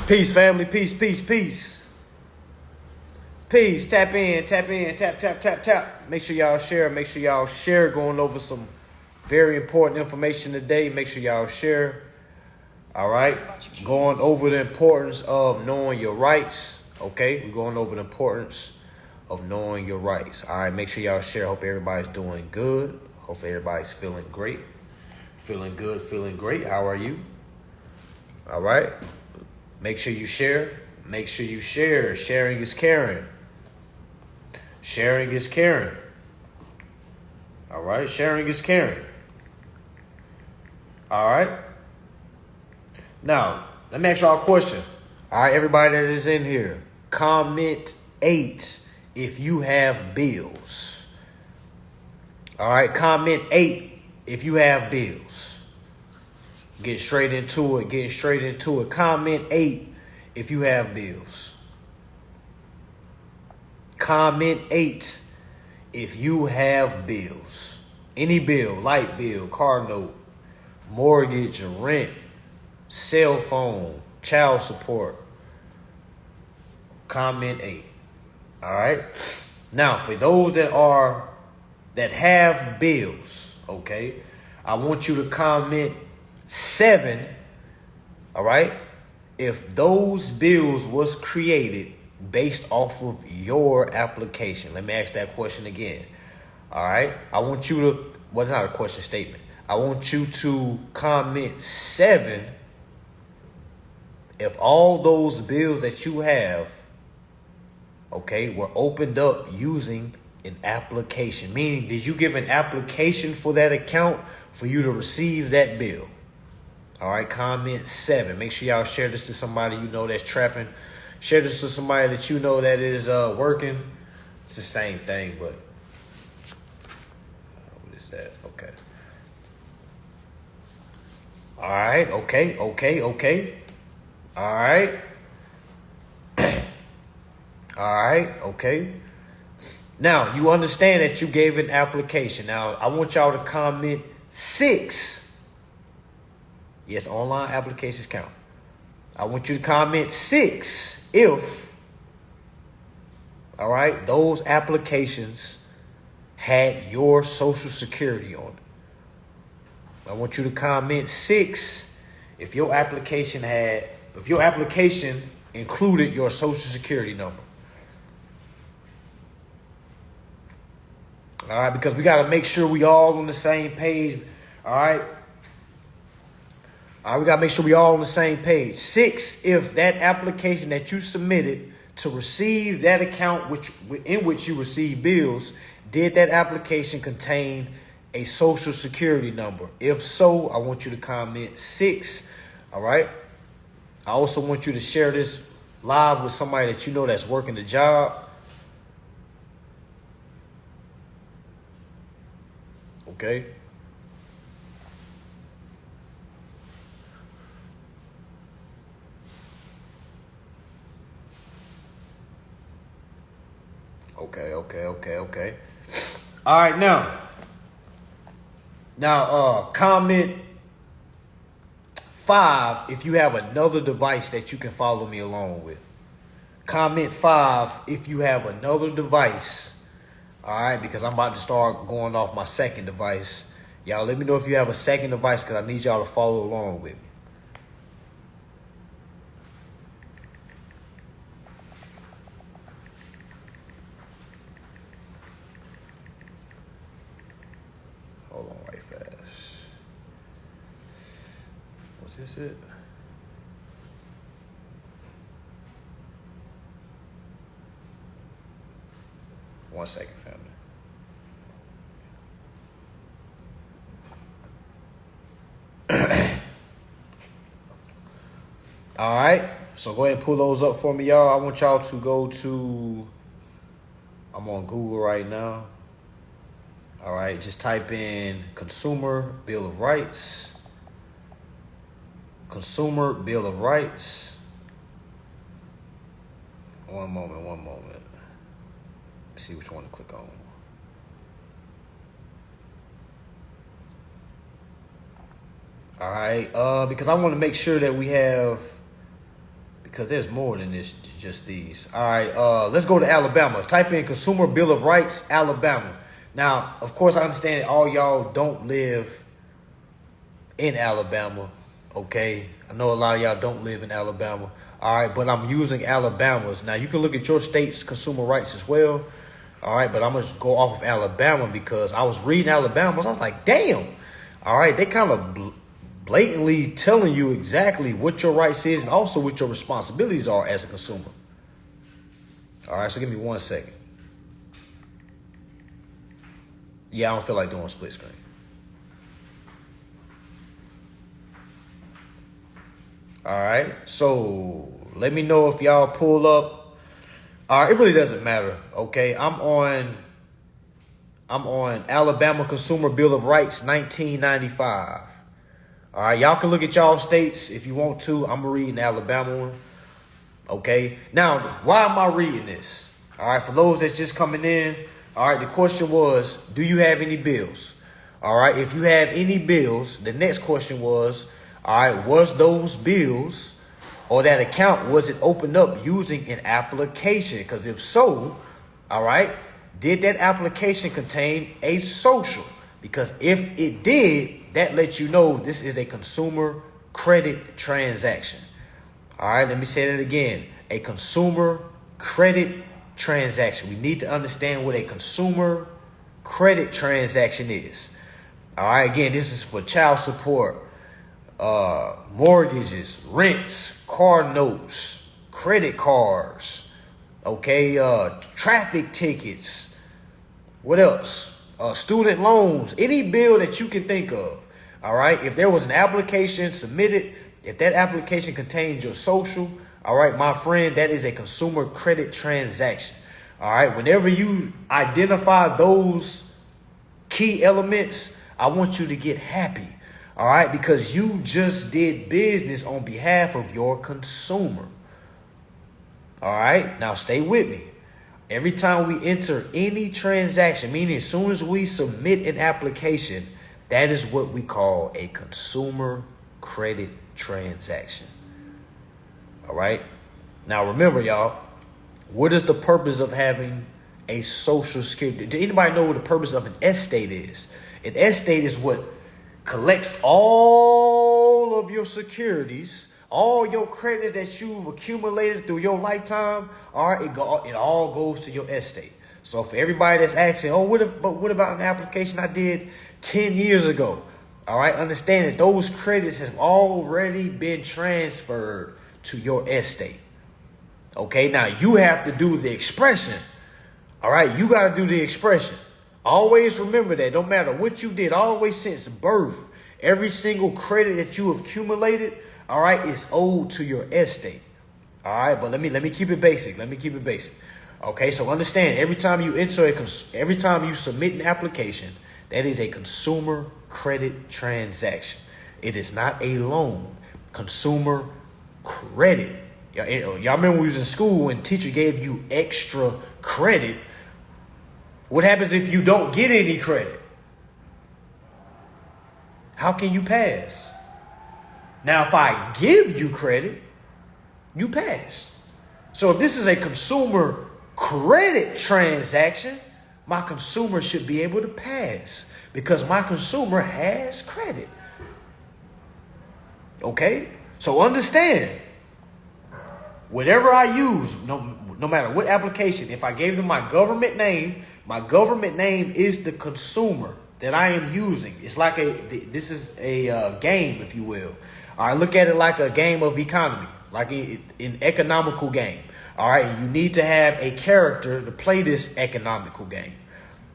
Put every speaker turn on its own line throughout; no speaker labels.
Peace, family. Peace, peace, peace. Peace. Tap in, tap in, tap, tap, tap, tap. Make sure y'all share. Make sure y'all share. Going over some very important information today. Make sure y'all share. All right. Going over the importance of knowing your rights. Okay. We're going over the importance of knowing your rights. All right. Make sure y'all share. Hope everybody's doing good. Hope everybody's feeling great. Feeling good, feeling great. How are you? All right. Make sure you share. Make sure you share. Sharing is caring. Sharing is caring. All right. Sharing is caring. All right. Now, let me ask y'all a question. All right, everybody that is in here, comment 8 if you have bills. All right, comment 8 if you have bills. Get straight into it. Get straight into it. Comment 8 if you have bills. Comment 8 if you have bills. Any bill, light bill, car note, mortgage, rent, cell phone, child support. Comment 8. All right. Now, for those that have bills, okay, I want you to comment 7. All right. If those bills was created based off of your application. Let me ask that question again. All right. I want you to, well, it's not a question statement. I want you to comment 7 if all those bills that you have, okay, were opened up using an application. Meaning, did you give an application for that account for you to receive that bill? All right, comment 7. Make sure y'all share this to somebody you know that's trapping. Share this to somebody that you know that is working. It's the same thing, but what is that? Okay. All right, okay. All right. All right, okay. Now, you understand that you gave an application. Now, I want y'all to comment 6. Yes, online applications count. I want you to comment 6 if, all right, those applications had your social security on it. I want you to comment 6 if your application included your social security number. All right, because we got to make sure we all on the same page. All right. All right, we got to make sure we all on the same page. 6, if that application that you submitted to receive that account in which you receive bills, did that application contain a social security number? If so, I want you to comment 6. All right. I also want you to share this live with somebody that you know that's working the job. Okay. Okay. All right, now, comment 5 if you have another device that you can follow me along with. Comment 5 if you have another device. All right, because I'm about to start going off my second device. Y'all let me know if you have a second device because I need y'all to follow along with me. Hold on right fast. Was this it? One second, family. All right. So go ahead and pull those up for me, y'all. I want y'all to go to, I'm on Google right now. All right. Just type in Consumer Bill of Rights. Consumer Bill of Rights. One moment. Let's see which one to click on. All right, because I want to make sure that we have because there's more than this, just these. All right, let's go to Alabama. Type in Consumer Bill of Rights, Alabama. Now, of course, I understand all y'all don't live in Alabama, okay? I know a lot of y'all don't live in Alabama. All right, but I'm using Alabama's. Now, you can look at your state's consumer rights as well. All right, but I'm going to go off of Alabama because I was reading Alabama. I was like, damn. All right, they kind of blatantly telling you exactly what your rights is and also what your responsibilities are as a consumer. All right, so give me 1 second. Yeah, I don't feel like doing split screen. All right, so let me know if y'all pull up. All right, it really doesn't matter, okay? I'm on Alabama Consumer Bill of Rights, 1995. All right, y'all can look at y'all states if you want to. I'm reading the Alabama one, okay? Now, why am I reading this? All right, for those that's just coming in, all right, the question was, do you have any bills? All right, if you have any bills, the next question was, all right, was those bills or that account, was it opened up using an application? Because if so, all right, did that application contain a social? Because if it did, that lets you know this is a consumer credit transaction. All right, let me say that again. A consumer credit transaction. We need to understand what a consumer credit transaction is. All right, again, this is for child support, mortgages, rents, car notes, credit cards, okay, traffic tickets. What else? Student loans, any bill that you can think of. All right, if there was an application submitted, if that application contains your social, all right, my friend, that is a consumer credit transaction. All right, whenever you identify those key elements, I want you to get happy. All right, because you just did business on behalf of your consumer. All right, now stay with me. Every time we enter any transaction, meaning as soon as we submit an application, that is what we call a consumer credit transaction. All right. Now, remember, y'all, what is the purpose of having a social security? Do anybody know what the purpose of an estate is? An estate is what collects all of your securities, all your credit that you've accumulated through your lifetime. All right, it all goes to your estate. So for everybody that's asking, oh, what about an application I did 10 years ago? All right, understand that those credits have already been transferred to your estate. Okay, now you have to do the expression. All right, you got to do the expression. Always remember that no matter what you did, always since birth, every single credit that you have accumulated, all right, is owed to your estate. All right, but let me keep it basic. Okay, so understand, every time you submit an application, that is a consumer credit transaction. It is not a loan. Consumer credit. Y'all remember when we was in school when teacher gave you extra credit? What happens if you don't get any credit? How can you pass? Now, if I give you credit, you pass. So if this is a consumer credit transaction, my consumer should be able to pass because my consumer has credit. Okay? So understand, whatever I use, no matter what application, if I gave them my government name is the consumer that I am using. It's like this is a game, if you will. All right, look at it like a game of economy, like an economical game. All right, you need to have a character to play this economical game.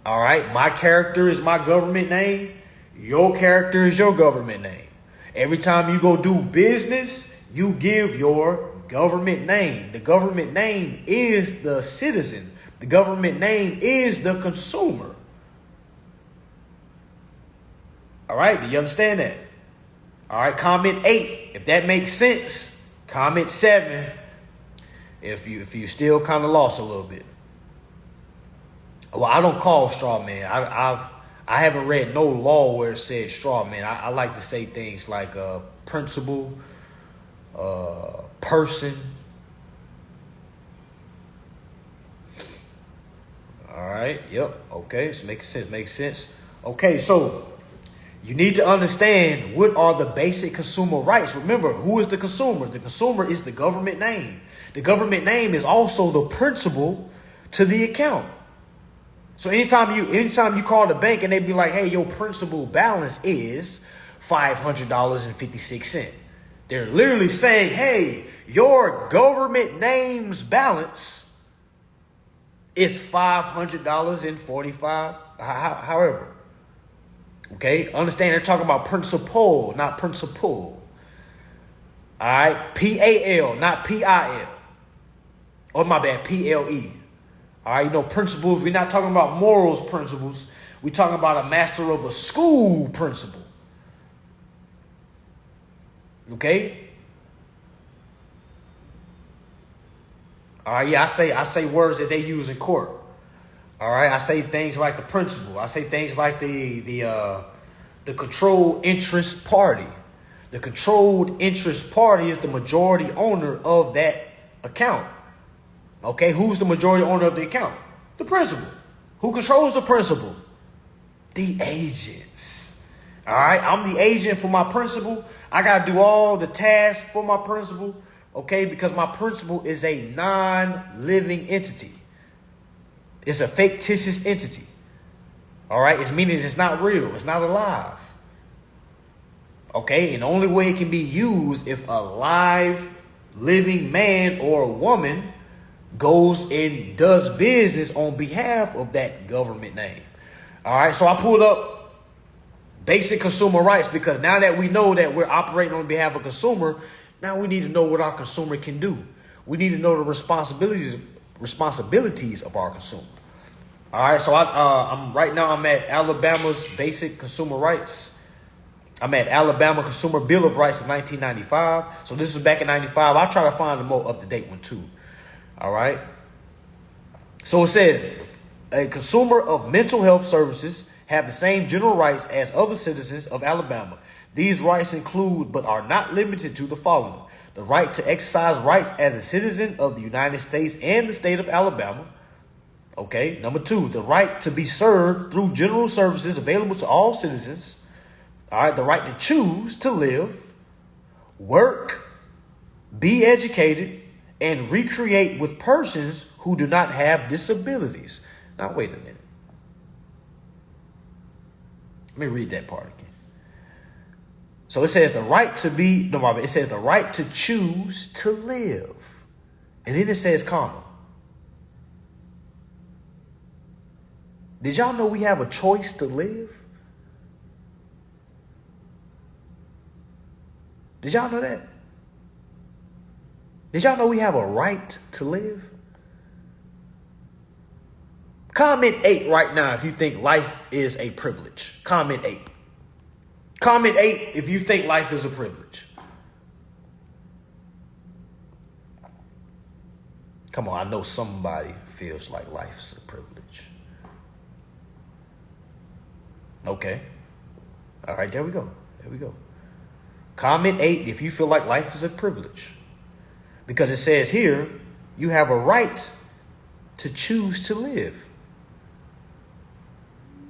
All right, my character is my government name. Your character is your government name. Every time you go do business, you give your government name. The government name is the citizen. The government name is the consumer. All right, do you understand that? All right, comment 8 if that makes sense. Comment 7 if you still kind of lost a little bit. Well, I don't call straw man. I haven't read no law where it said straw man. I like to say things like principle, person, right. Yep. Okay. This makes sense. Makes sense. Okay. So you need to understand what are the basic consumer rights. Remember, who is the consumer? The consumer is the government name. The government name is also the principal to the account. So anytime you call the bank and they be like, hey, your principal balance is $500.56. They're literally saying, hey, your government name's balance is $500.45. However, okay, understand they're talking about principal, not principal. All right, PAL, not PIL. Oh, my bad, PLE. All right, principles. We're not talking about morals principles. We're talking about a master of a school principle. Okay. All right, yeah, I say words that they use in court. All right, I say things like the principal. I say things like the controlled interest party. The controlled interest party is the majority owner of that account. Okay, who's the majority owner of the account? The principal. Who controls the principal? The agents. All right, I'm the agent for my principal. I got to do all the tasks for my principal, okay, because my principal is a non-living entity. It's a fictitious entity. All right, it's meaning it's not real. It's not alive. Okay, and the only way it can be used if a live, living man or woman goes and does business on behalf of that government name. All right, so I pulled up basic consumer rights because now that we know that we're operating on behalf of consumer, now we need to know what our consumer can do. We need to know the responsibilities of our consumer. All right, so I'm at Alabama's basic consumer rights. I'm at Alabama Consumer Bill of Rights of 1995. So this is back in 95. I'll try to find a more up-to-date one too. All right. So it says a consumer of mental health services have the same general rights as other citizens of Alabama. These rights include, but are not limited to, the following: the right to exercise rights as a citizen of the United States and the state of Alabama. Okay. Number 2, the right to be served through general services available to all citizens. All right. The right to choose to live, work, be educated, and recreate with persons who do not have disabilities. Now, wait a minute. Let me read that part again. So it says the right to be, it says the right to choose to live. And then it says, comma. Did y'all know we have a choice to live? Did y'all know that? Did y'all know we have a right to live? Comment 8 right now if you think life is a privilege. Comment 8. Comment 8 if you think life is a privilege. Come on, I know somebody feels like life's a privilege. Okay. All right, there we go. There we go. Comment 8 if you feel like life is a privilege. Because it says here, you have a right to choose to live.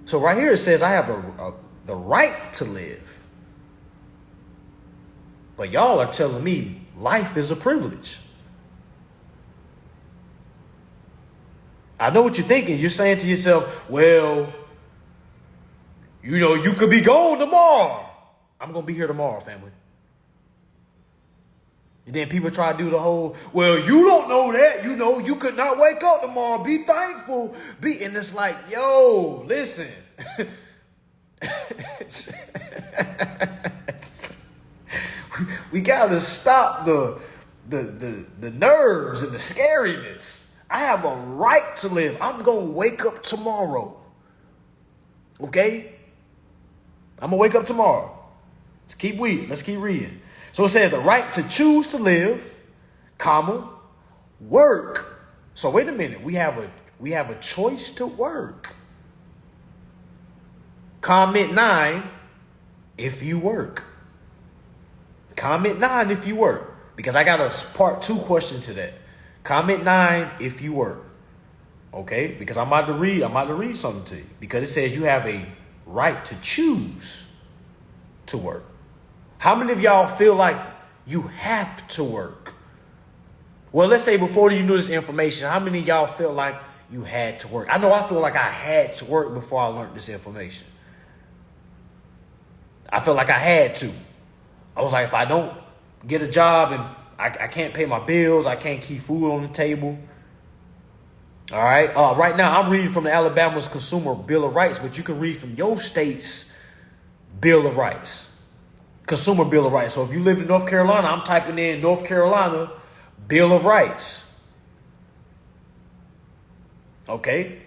So right here it says I have the right to live. But y'all are telling me life is a privilege. I know what you're thinking. You're saying to yourself, well, you could be gone tomorrow. I'm going to be here tomorrow, family. And then people try to do the whole, well, you don't know that. You could not wake up tomorrow. Be thankful. And it's like, yo, listen. We got to stop the nerves and the scariness. I have a right to live. I'm going to wake up tomorrow. Okay? I'm going to wake up tomorrow. Let's keep reading. So it says the right to choose to live, comma, work. So wait a minute. We have a choice to work. Comment 9 if you work. Comment 9 if you work. Because I got a part 2 question to that. Comment 9 if you work. Okay, because I'm about to read something to you. Because it says you have a right to choose to work. How many of y'all feel like you have to work? Well, let's say before you knew this information, how many of y'all feel like you had to work? I know I feel like I had to work before I learned this information. I felt like I had to. I was like, if I don't get a job and I can't pay my bills, I can't keep food on the table. All right. Right now, I'm reading from the Alabama's Consumer Bill of Rights, but you can read from your state's Bill of Rights. Consumer Bill of Rights. So if you live in North Carolina, I'm typing in North Carolina Bill of Rights. Okay.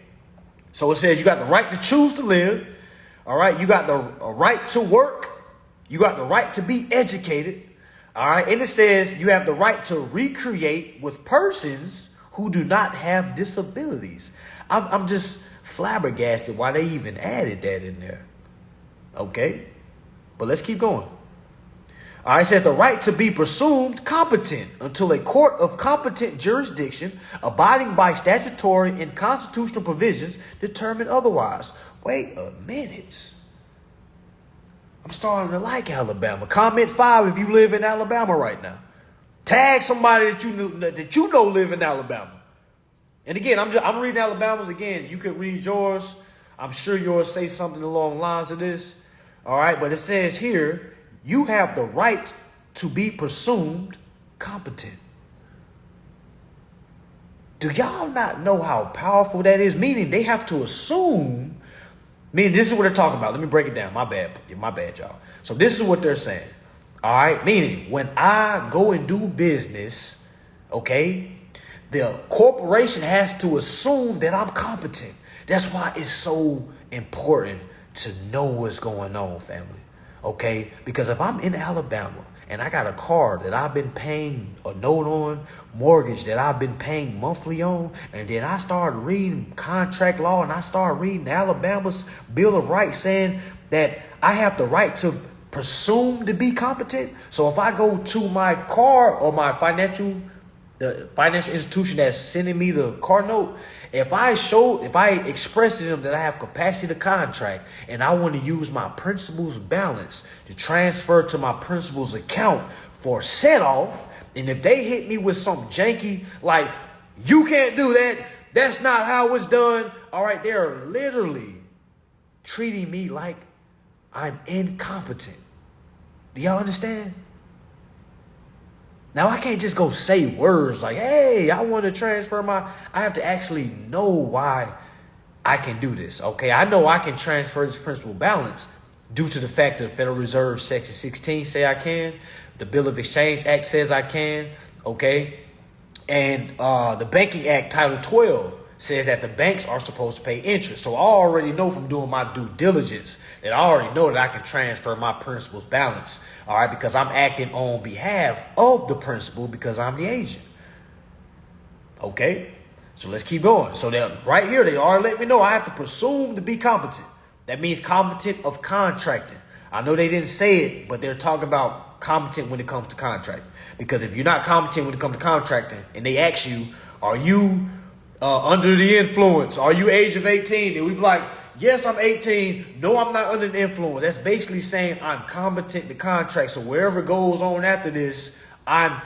So it says you got the right to choose to live. All right. You got the right to work. You got the right to be educated. All right. And it says you have the right to recreate with persons who do not have disabilities. I'm just flabbergasted why they even added that in there. Okay. But let's keep going. All right, it says the right to be presumed competent until a court of competent jurisdiction abiding by statutory and constitutional provisions determine otherwise. Wait a minute. I'm starting to like Alabama. Comment 5 if you live in Alabama right now. Tag somebody that you know live in Alabama. And again, I'm reading Alabama's again. You could read yours. I'm sure yours say something along the lines of this. All right, but it says here, you have the right to be presumed competent. Do y'all not know how powerful that is? Meaning they have to assume, meaning this is what they're talking about. Let me break it down. My bad, y'all. So this is what they're saying. All right, meaning when I go and do business, okay, the corporation has to assume that I'm competent. That's why it's so important to know what's going on, family. Okay, because if I'm in Alabama and I got a car that I've been paying a note on, mortgage that I've been paying monthly on, and then I start reading contract law and I start reading Alabama's Bill of Rights saying that I have the right to presume to be competent. So if I go to my car or my the financial institution that's sending me the car note, if I express to them that I have capacity to contract and I want to use my principal's balance to transfer to my principal's account for set off, and if they hit me with some janky, like, you can't do that, that's not how it's done. All right, they're literally treating me like I'm incompetent. Do y'all understand? Now, I can't just go say words like, hey, I want to transfer I have to actually know why I can do this, okay? I know I can transfer this principal balance due to the fact that the Federal Reserve Section 16 say I can. The Bill of Exchange Act says I can, okay? And the Banking Act Title 12 says that the banks are supposed to pay interest. So I already know from doing my due diligence that I already know that I can transfer my principal's balance, all right, because I'm acting on behalf of the principal because I'm the agent. Okay, so let's keep going. So that right here, they already let me know I have to presume to be competent. That means competent of contracting. I know they didn't say it, but they're talking about competent when it comes to contracting. Because if you're not competent when it comes to contracting and they ask you, are you under the influence? Are you age of 18? And we be like, yes, I'm 18. No, I'm not under the influence. That's basically saying I'm competent to contract. So wherever goes on after this, I'm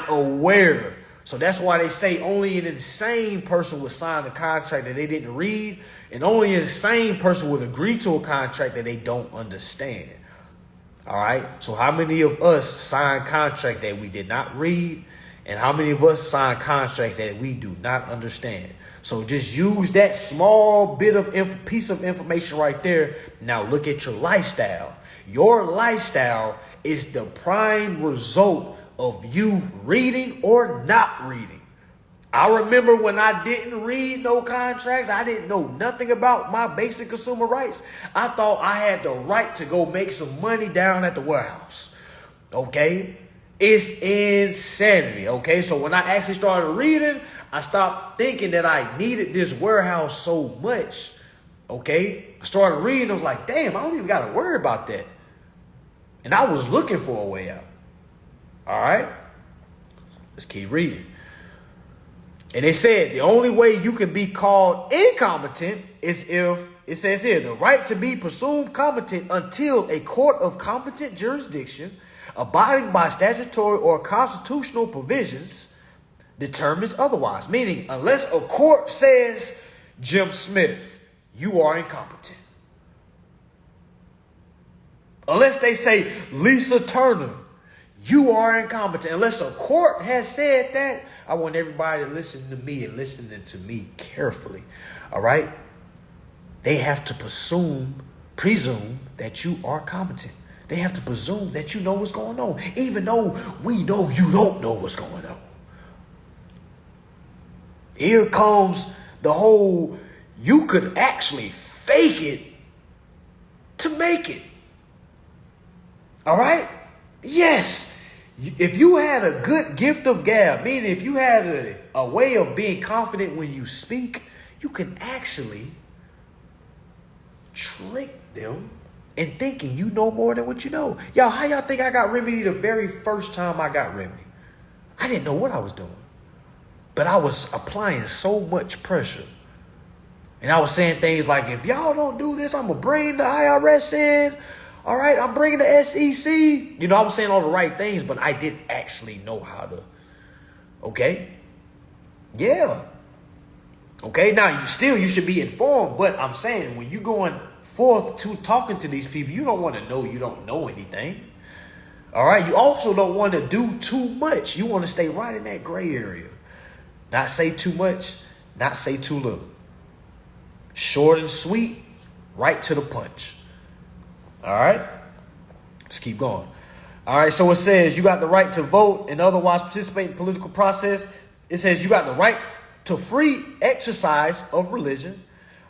aware. So that's why they say only an insane person would sign a contract that they didn't read, and only an insane person would agree to a contract that they don't understand. All right. So how many of us sign contract that we did not read? And how many of us sign contracts that we do not understand? So just use that small bit of piece of information right there. Now look at your lifestyle. Your lifestyle is the prime result of you reading or not reading. I remember when I didn't read no contracts, I didn't know nothing about my basic consumer rights. I thought I had the right to go make some money down at the warehouse. Okay? It's insanity, okay? So when I actually started reading, I stopped thinking that I needed this warehouse so much, okay? I started reading, I was like, damn, I don't even got to worry about that. And I was looking for a way out. All right? Let's keep reading. And they said the only way you can be called incompetent is if, it says here, the right to be presumed competent until a court of competent jurisdiction, abiding by statutory or constitutional provisions, determines otherwise. Meaning, unless a court says, Jim Smith, you are incompetent. Unless they say, Lisa Turner, you are incompetent. Unless a court has said that, I want everybody to listen to me and listening to me carefully. All right? They have to presume that you are competent. They have to presume that you know what's going on, even though we know you don't know what's going on. Here comes the whole, you could actually fake it to make it. All right? Yes. If you had a good gift of gab, meaning if you had a way of being confident when you speak, you can actually trick them in thinking you know more than what you know. Y'all, how y'all think I got Remedy the very first time I got Remedy? I didn't know what I was doing. But I was applying so much pressure. And I was saying things like, if y'all don't do this, I'm going to bring the IRS in. All right, I'm bringing the SEC. You know, I was saying all the right things, but I didn't actually know how to. Okay? Yeah. Okay, now you should be informed. But I'm saying when you're going forth to talking to these people, you don't want to know you don't know anything. All right, you also don't want to do too much. You want to stay right in that gray area. Not say too much, not say too little. Short and sweet, right to the punch. All right, let's keep going. All right, so it says you got the right to vote and otherwise participate in the political process. It says you got the right to free exercise of religion.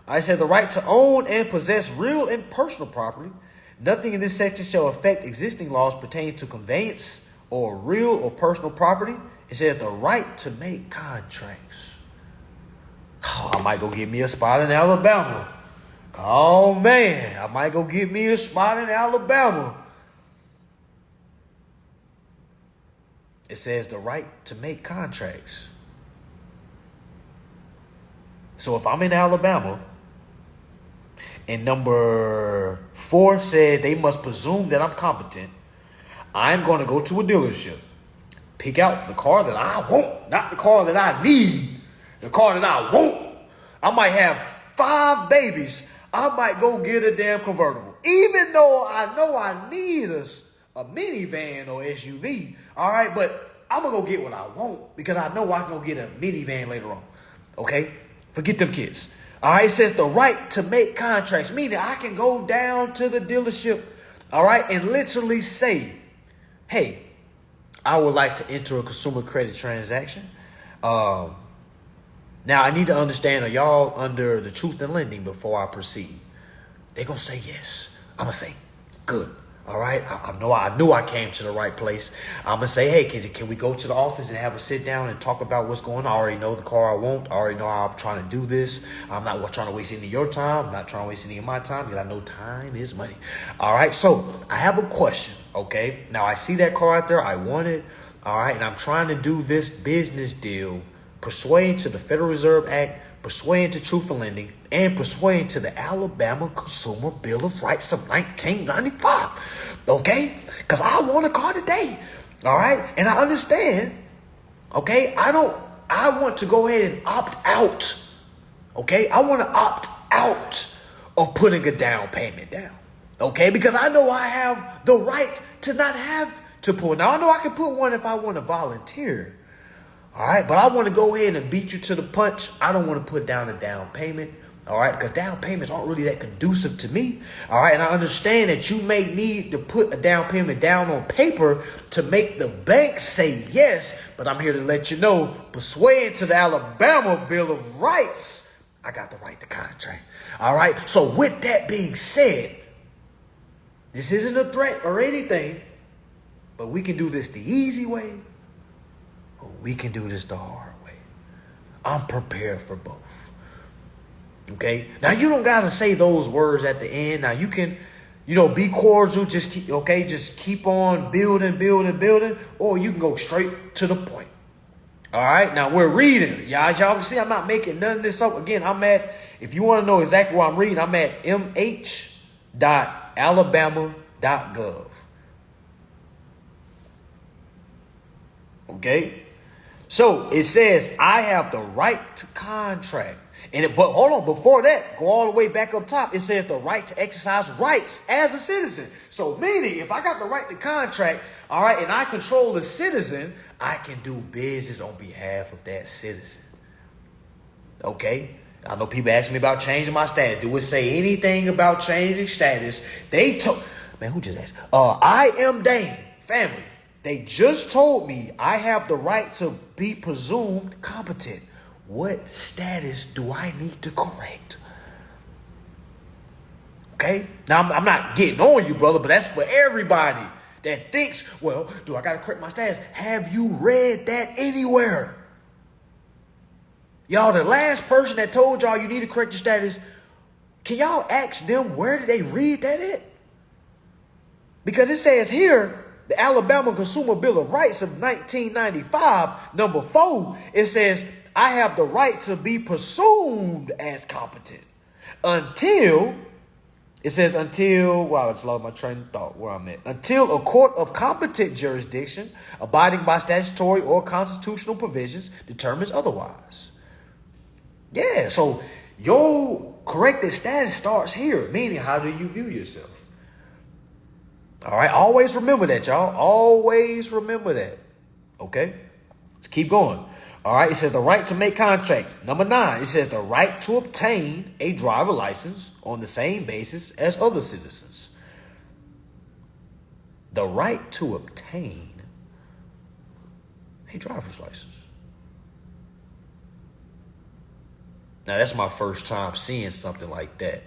I said the right to own and possess real and personal property. Nothing in this section shall affect existing laws pertaining to conveyance or real or personal property. It says the right to make contracts. Oh, I might go get me a spot in Alabama. Oh, man, I might go get me a spot in Alabama. It says the right to make contracts. So if I'm in Alabama and number 4 says they must presume that I'm competent, I'm going to go to a dealership, pick out the car that I want, not the car that I need, the car that I want. I might have 5 babies. I might go get a damn convertible, even though I know I need a minivan or SUV. All right, but I'm going to go get what I want because I know I can go get a minivan later on. Okay, forget them kids. All right, it says the right to make contracts, meaning I can go down to the dealership, all right, and literally say, hey, I would like to enter a consumer credit transaction. Now, I need to understand, are y'all under the truth in lending before I proceed? They're going to say yes. I'm going to say, good. All right. I knew I came to the right place. I'm going to say, hey, can we go to the office and have a sit down and talk about what's going on? I already know the car I want. I already know how I'm trying to do this. I'm not trying to waste any of your time. I'm not trying to waste any of my time because I know time is money. All right. So I have a question. Okay. Now, I see that car out there. I want it. All right. And I'm trying to do this business deal, persuading to the Federal Reserve Act, persuading to truth in lending, and persuading to the Alabama Consumer Bill of Rights of 1995. Okay? Because I want a car today. All right? And I understand. Okay? I want to go ahead and opt out. Okay? I want to opt out of putting a down payment down. Okay? Because I know I have the right to not have to put. Now, I know I can put one if I want to volunteer. All right, but I want to go ahead and beat you to the punch. I don't want to put down a down payment. All right, because down payments aren't really that conducive to me. All right, and I understand that you may need to put a down payment down on paper to make the bank say yes. But I'm here to let you know, persuading to the Alabama Bill of Rights, I got the right to contract. All right, so with that being said, this isn't a threat or anything, but we can do this the easy way. We can do this the hard way. I'm prepared for both. Okay? Now, you don't got to say those words at the end. Now, you can, be cordial. Just keep on building. Or you can go straight to the point. All right, now we're reading. Y'all can see I'm not making none of this up. Again, if you want to know exactly what I'm reading, I'm at mh.alabama.gov. Okay? So it says, I have the right to contract. But hold on, before that, go all the way back up top. It says the right to exercise rights as a citizen. So meaning, if I got the right to contract, all right, and I control the citizen, I can do business on behalf of that citizen. Okay? I know people ask me about changing my status. Do it say anything about changing status? Man, who just asked? I am Dane family. They just told me I have the right to be presumed competent. What status do I need to correct? Okay? Now, I'm not getting on you, brother, but that's for everybody that thinks, well, do I got to correct my status? Have you read that anywhere? Y'all, the last person that told y'all you need to correct your status, can y'all ask them where did they read that at? Because it says here, the Alabama Consumer Bill of Rights of 1995, number 4, it says, I have the right to be presumed as competent until I just lost my train of thought where I'm at. Until a court of competent jurisdiction, abiding by statutory or constitutional provisions, determines otherwise. Yeah, so your corrected status starts here, meaning how do you view yourself? All right, always remember that, y'all. Always remember that. Okay, let's keep going. All right, it says the right to make contracts. Number 9, it says the right to obtain a driver license on the same basis as other citizens. The right to obtain a driver's license. Now, that's my first time seeing something like that.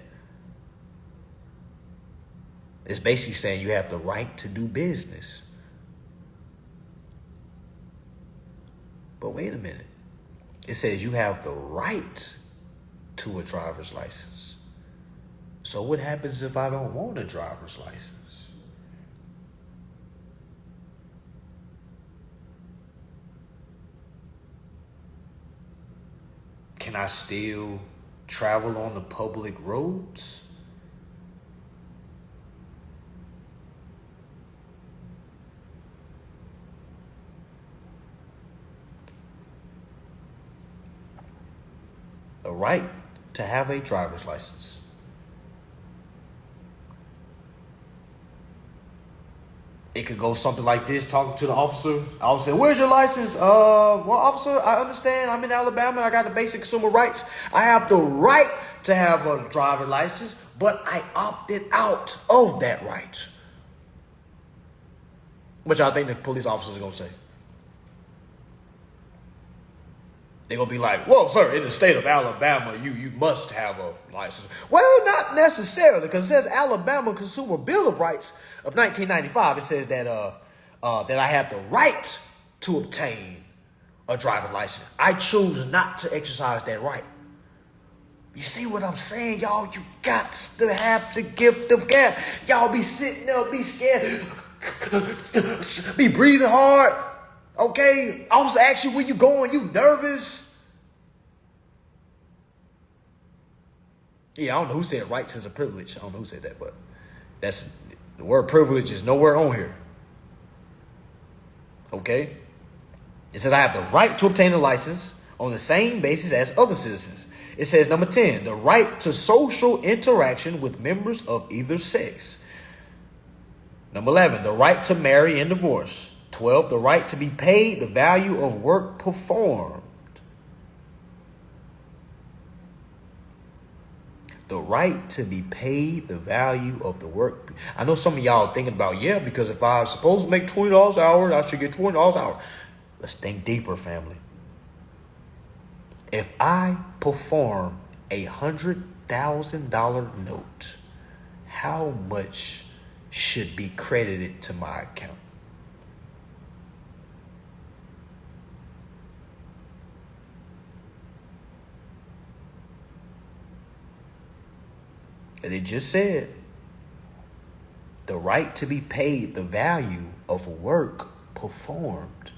It's basically saying you have the right to do business. But wait a minute. It says you have the right to a driver's license. So what happens if I don't want a driver's license? Can I still travel on the public roads? The right to have a driver's license. It could go something like this, talking to the officer. I would say, where's your license? Well, officer, I understand. I'm in Alabama. I got the basic consumer rights. I have the right to have a driver's license, but I opted out of that right. What y'all think the police officers are going to say? They're going to be like, well, sir, in the state of Alabama, you must have a license. Well, not necessarily, because it says Alabama Consumer Bill of Rights of 1995. It says that that I have the right to obtain a driver's license. I choose not to exercise that right. You see what I'm saying, y'all? You got to have the gift of gab. Y'all be sitting there, be scared, be breathing hard. Okay, I was asking you where you going. You nervous? Yeah, I don't know who said rights is a privilege. I don't know who said that, but that's the word privilege is nowhere on here. Okay, it says I have the right to obtain a license on the same basis as other citizens. It says number 10, the right to social interaction with members of either sex. Number 11, the right to marry and divorce. 12, the right to be paid the value of work performed. The right to be paid the value of the work. I know some of y'all are thinking about, yeah, because if I'm supposed to make $20 an hour, I should get $20 an hour. Let's think deeper, family. If I perform $100,000 note, how much should be credited to my account? And it just said the right to be paid the value of work performed.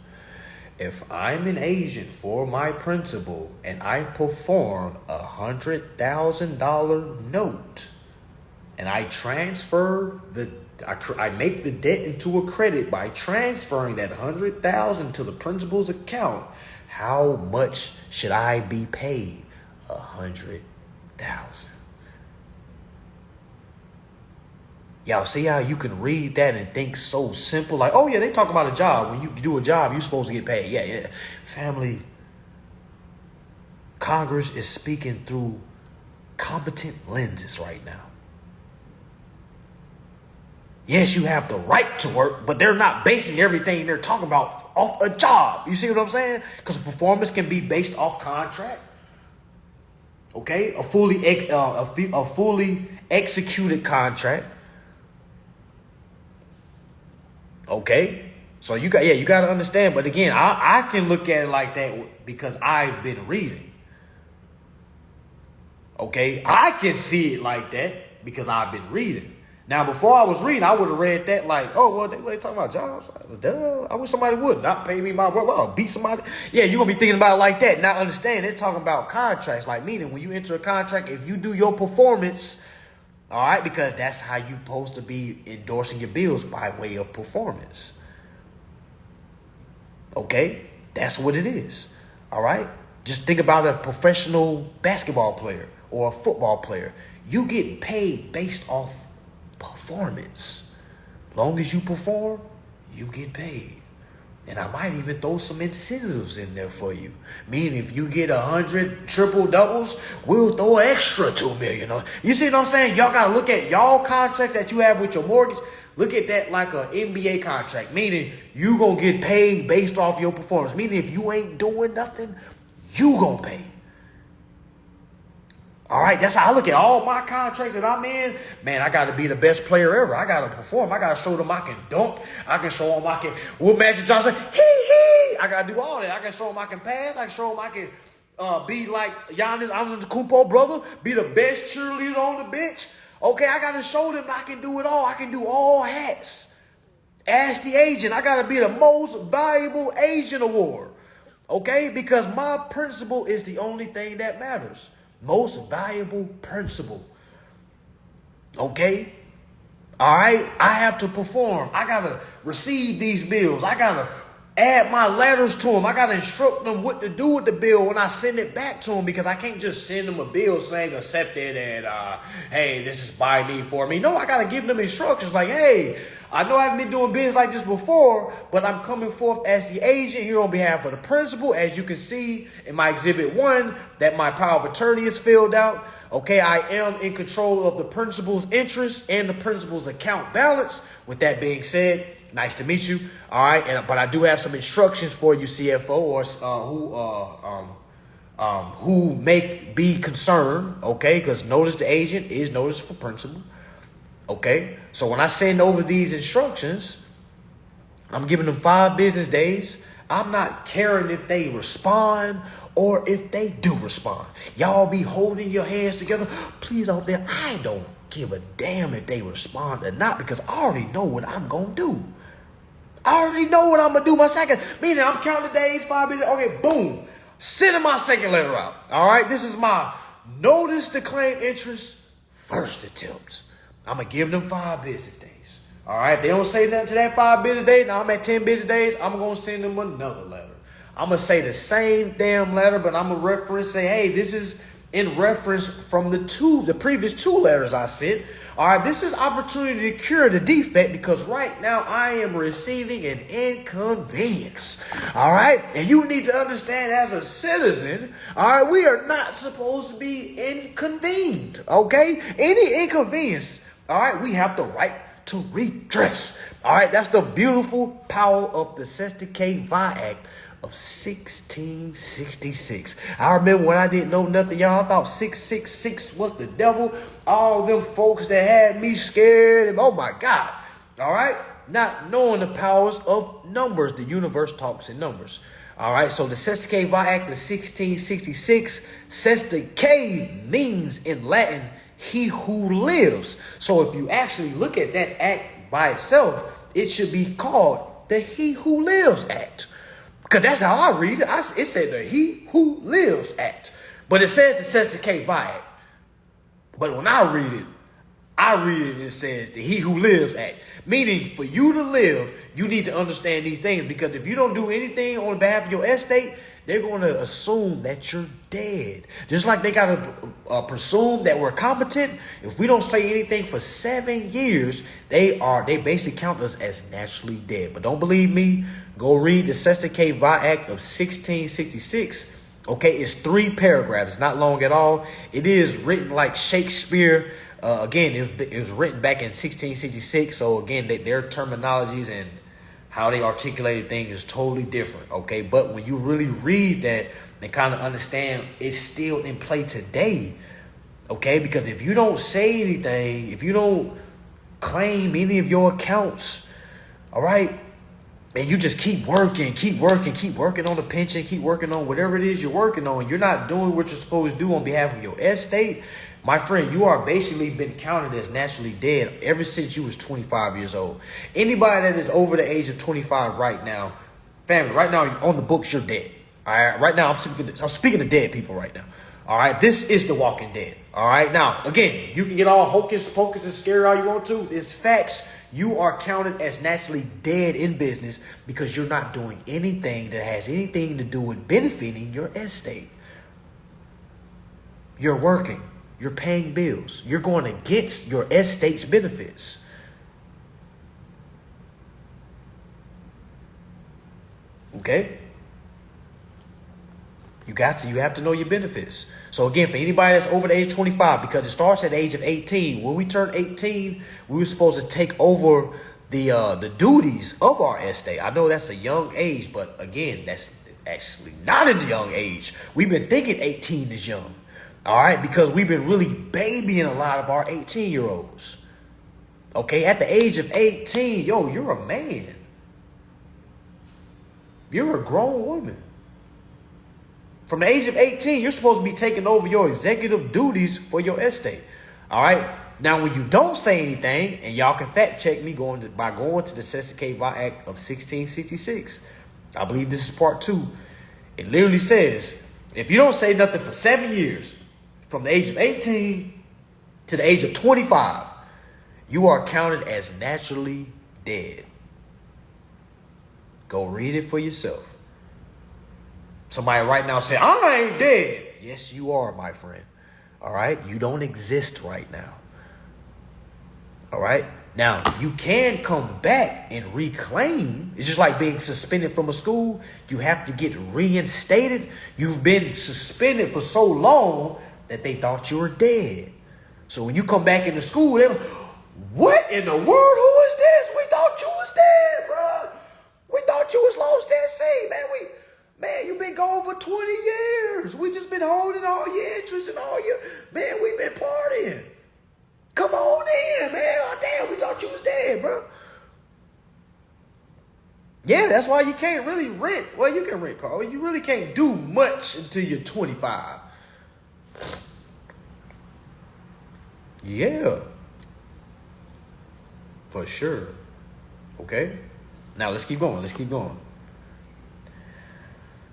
If I'm an agent for my principal and I perform $100,000 note and I transfer I make the debt into a credit by transferring that $100,000 to the principal's account, how much should I be paid? $100,000. Y'all see how you can read that and think so simple? Like, oh yeah, they talk about a job. When you do a job, you're supposed to get paid. Yeah. Family, Congress is speaking through competent lenses right now. Yes, you have the right to work, but they're not basing everything they're talking about off a job. You see what I'm saying? Because performance can be based off contract. Okay, a fully executed contract. Okay, so you got to understand. But again, I can look at it like that because I've been reading. Okay, I can see it like that because I've been reading. Now, before I was reading, I would have read that like, oh, well, they talking about jobs. Duh, I wish somebody would not pay me my work. Well, I'll beat somebody. Yeah, you're going to be thinking about it like that. Not understand, they're talking about contracts. Like, meaning when you enter a contract, if you do your performance, all right, because that's how you're supposed to be endorsing your bills, by way of performance. Okay, that's what it is. All right, just think about a professional basketball player or a football player. You get paid based off performance. Long as you perform, you get paid. And I might even throw some incentives in there for you. Meaning if you get 100 triple doubles, we'll throw an extra $2 million. You see what I'm saying? Y'all got to look at y'all contract that you have with your mortgage. Look at that like an NBA contract. Meaning you going to get paid based off your performance. Meaning if you ain't doing nothing, you going to pay. All right, that's how I look at all my contracts that I'm in. Man, I got to be the best player ever. I got to perform. I got to show them I can dunk. I can show them I can. Will Magic Johnson, I got to do all that. I can show them I can pass. I can show them I can be like Giannis Antetokounmpo, brother. Be the best cheerleader on the bench. Okay, I got to show them I can do it all. I can do all hats. Ask the agent. I got to be the most valuable agent award. Okay, because my principle is the only thing that matters. Most valuable principle. Okay? All right? I have to perform. I got to receive these bills. I got to add my letters to them. I got to instruct them what to do with the bill when I send it back to them, because I can't just send them a bill saying accepted and, hey, this is by me, for me. No, I got to give them instructions like, hey, I know I haven't been doing business like this before, but I'm coming forth as the agent here on behalf of the principal. As you can see in my Exhibit 1, that my power of attorney is filled out. Okay, I am in control of the principal's interest and the principal's account balance. With that being said, nice to meet you. All right, but I do have some instructions for you, CFO, or who may be concerned. Okay, because notice the agent is notice for principal. Okay, so when I send over these instructions, I'm giving them 5 business days. I'm not caring if they respond or if they do respond. Y'all be holding your hands together. Please out there, I don't give a damn if they respond or not, because I already know what I'm going to do. I already know what I'm going to do. My second, meaning I'm counting the days, 5 business. Okay, boom. Sending my second letter out. All right, this is my notice to claim interest first attempt. I'm going to give them 5 business days. All right. If they don't say nothing to that 5 business days, now I'm at 10 business days, I'm going to send them another letter. I'm going to say the same damn letter, but I'm going to reference, say, hey, this is in reference from the previous 2 letters I sent. All right. This is opportunity to cure the defect, because right now I am receiving an inconvenience. All right. And you need to understand, as a citizen, all right, we are not supposed to be inconvened. Okay. Any inconvenience. All right, we have the right to redress. All right, that's the beautiful power of the Sesticate Vi Act of 1666. I remember when I didn't know nothing, y'all. I thought 666 was the devil. All them folks that had me scared, and oh my God. All right, not knowing the powers of numbers. The universe talks in numbers. All right, so the Sesticate Vi Act of 1666, Sesticate means in Latin, he who lives. So if you actually look at that act by itself, it should be called the He Who Lives Act. Because that's how I read it. It said the He Who Lives Act. But it says the Necessitate by Act. But when I read it and it says the He Who Lives Act. Meaning, for you to live, you need to understand these things. Because if you don't do anything on behalf of your estate, they're going to assume that you're dead. Just like they got to presume that we're competent. If we don't say anything for 7 years, they basically count us as naturally dead. But don't believe me. Go read the Necessitate by Act of 1666. Okay, it's 3 paragraphs. It's not long at all. It is written like Shakespeare. Again, it was written back in 1666. So again, their terminologies and how they articulated things is totally different. Okay, but when you really read that and kind of understand, it's still in play today. Okay, because if you don't say anything, if you don't claim any of your accounts, all right, and you just keep working on the pension, keep working on whatever it is you're working on, you're not doing what you're supposed to do on behalf of your estate, my friend, you are basically been counted as naturally dead ever since you was 25 years old. Anybody that is over the age of 25 right now, family, right now on the books, you're dead. All right, right now I'm speaking to dead people right now. All right, this is the Walking Dead. All right, now again, you can get all hocus pocus and scary all you want to. It's facts. You are counted as naturally dead in business because you're not doing anything that has anything to do with benefiting your estate. You're working. You're paying bills. You're going against your estate's benefits. Okay? You have to know your benefits. So again, for anybody that's over the age of 25, because it starts at the age of 18. When we turn 18, we were supposed to take over the duties of our estate. I know that's a young age, but again, that's actually not in a young age. We've been thinking 18 is young. All right, because we've been really babying a lot of our 18-year-olds. Okay, at the age of 18, you're a man. You're a grown woman. From the age of 18, you're supposed to be taking over your executive duties for your estate. All right. Now, when you don't say anything, and y'all can fact check me by going to the Necessitate by Act of 1666. I believe this is part 2. It literally says, if you don't say nothing for 7 years, from the age of 18 to the age of 25, you are counted as naturally dead. Go read it for yourself. Somebody right now say, I ain't dead. Yes, you are, my friend. All right. You don't exist right now. All right. Now, you can come back and reclaim. It's just like being suspended from a school. You have to get reinstated. You've been suspended for so long that they thought you were dead. So when you come back into school, they're like, what in the world? Who is this? We thought you was dead, bro. We thought you was lost at sea, man. Man, you've been gone for 20 years. We just been holding all your interest and all your... Man, we've been partying. Come on in, man. Oh, damn, we thought you was dead, bro. Yeah, that's why you can't really rent. Well, you can rent, Carl. You really can't do much until you're 25. Yeah. For sure. Okay. Now, let's keep going.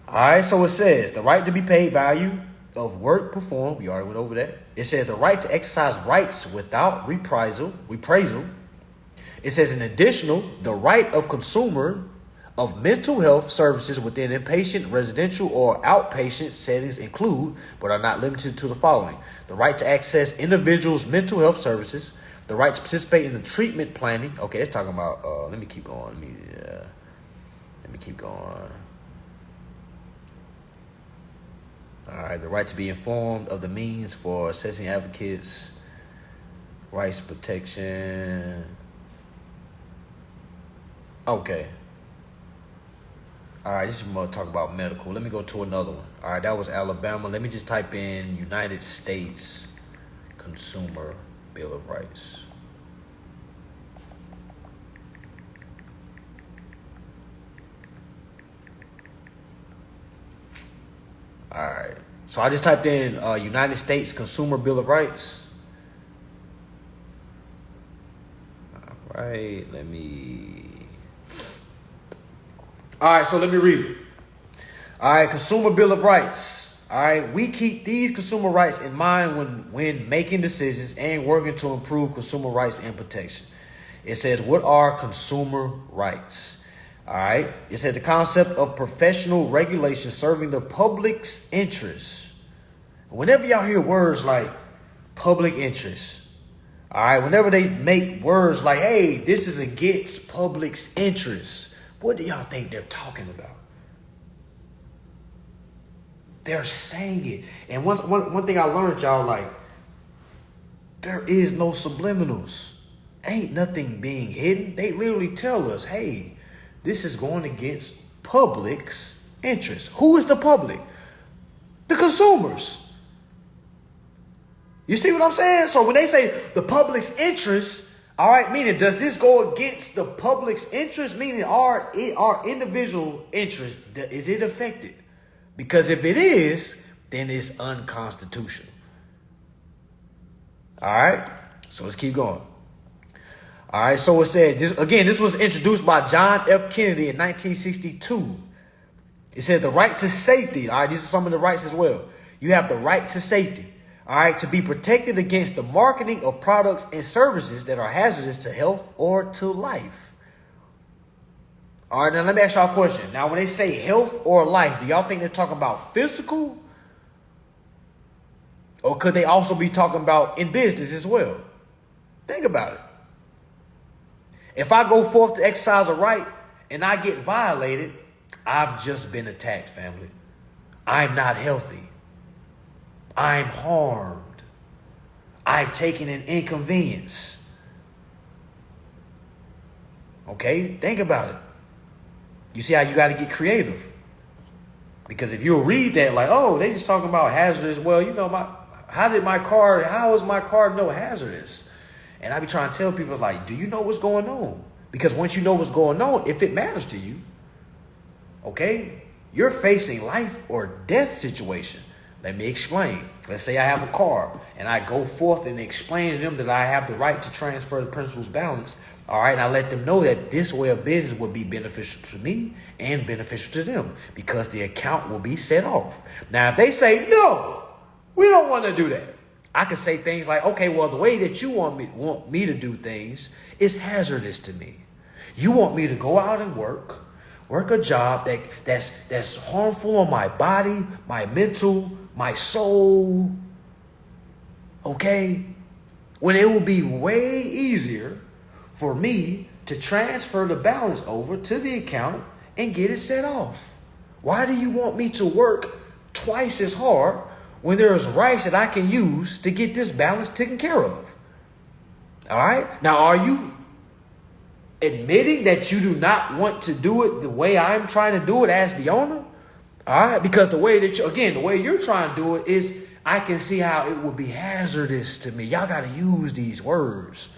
All right, so it says the right to be paid value of work performed. We already went over that. It says the right to exercise rights without reprisal. It says in additional, the right of consumer of mental health services within inpatient, residential, or outpatient settings include, but are not limited to the following: the right to access individuals' mental health services, the right to participate in the treatment planning. Okay, let's talk about, let me keep going. Let me keep going. All right, the right to be informed of the means for assessing advocates, rights protection. Okay. All right, this is more talk about medical. Let me go to another one. All right, that was Alabama. Let me just type in United States Consumer Bill of Rights. All right. So I just typed in United States Consumer Bill of Rights. All right. All right, so let me read it. All right, Consumer Bill of Rights. All right, we keep these consumer rights in mind when making decisions and working to improve consumer rights and protection. It says, what are consumer rights? All right, it says the concept of professional regulation serving the public's interest. Whenever y'all hear words like public interest, all right, whenever they make words like, hey, this is against public's interest, what do y'all think they're talking about? They're saying it. And one thing I learned, y'all, like, there is no subliminals. Ain't nothing being hidden. They literally tell us, hey, this is going against public's interest. Who is the public? The consumers. You see what I'm saying? So when they say the public's interest, all right, meaning does this go against the public's interest? Meaning our individual interest, is it affected? Because if it is, then it's unconstitutional. All right, so let's keep going. All right, so it said, this was introduced by John F. Kennedy in 1962. It says the right to safety. All right, these are some of the rights as well. You have the right to safety. All right, to be protected against the marketing of products and services that are hazardous to health or to life. All right, now let me ask y'all a question. Now, when they say health or life, do y'all think they're talking about physical? Or could they also be talking about in business as well? Think about it. If I go forth to exercise a right and I get violated, I've just been attacked, family. I'm not healthy. I'm harmed. I've taken an inconvenience. Okay, think about it. You see how you got to get creative. Because if you'll read that like, oh, they just talking about hazardous. Well, you know, how is my car no hazardous? And I be trying to tell people like, do you know what's going on? Because once you know what's going on, if it matters to you, okay, you're facing life or death situation. Let me explain. Let's say I have a car and I go forth and explain to them that I have the right to transfer the principal's balance. All right. And I let them know that this way of business will be beneficial to me and beneficial to them because the account will be set off. Now, if they say, no, we don't want to do that, I can say things like, okay, well, the way that you want me to do things is hazardous to me. You want me to go out and work a job that's harmful on my body, my mental, my soul. Okay? When it will be way easier for me to transfer the balance over to the account and get it set off. Why do you want me to work twice as hard when there's rights that I can use to get this balance taken care of? All right. Now, are you admitting that you do not want to do it the way I'm trying to do it as the owner? All right. Because the way you're trying to do it is, I can see how it would be hazardous to me. Y'all got to use these words.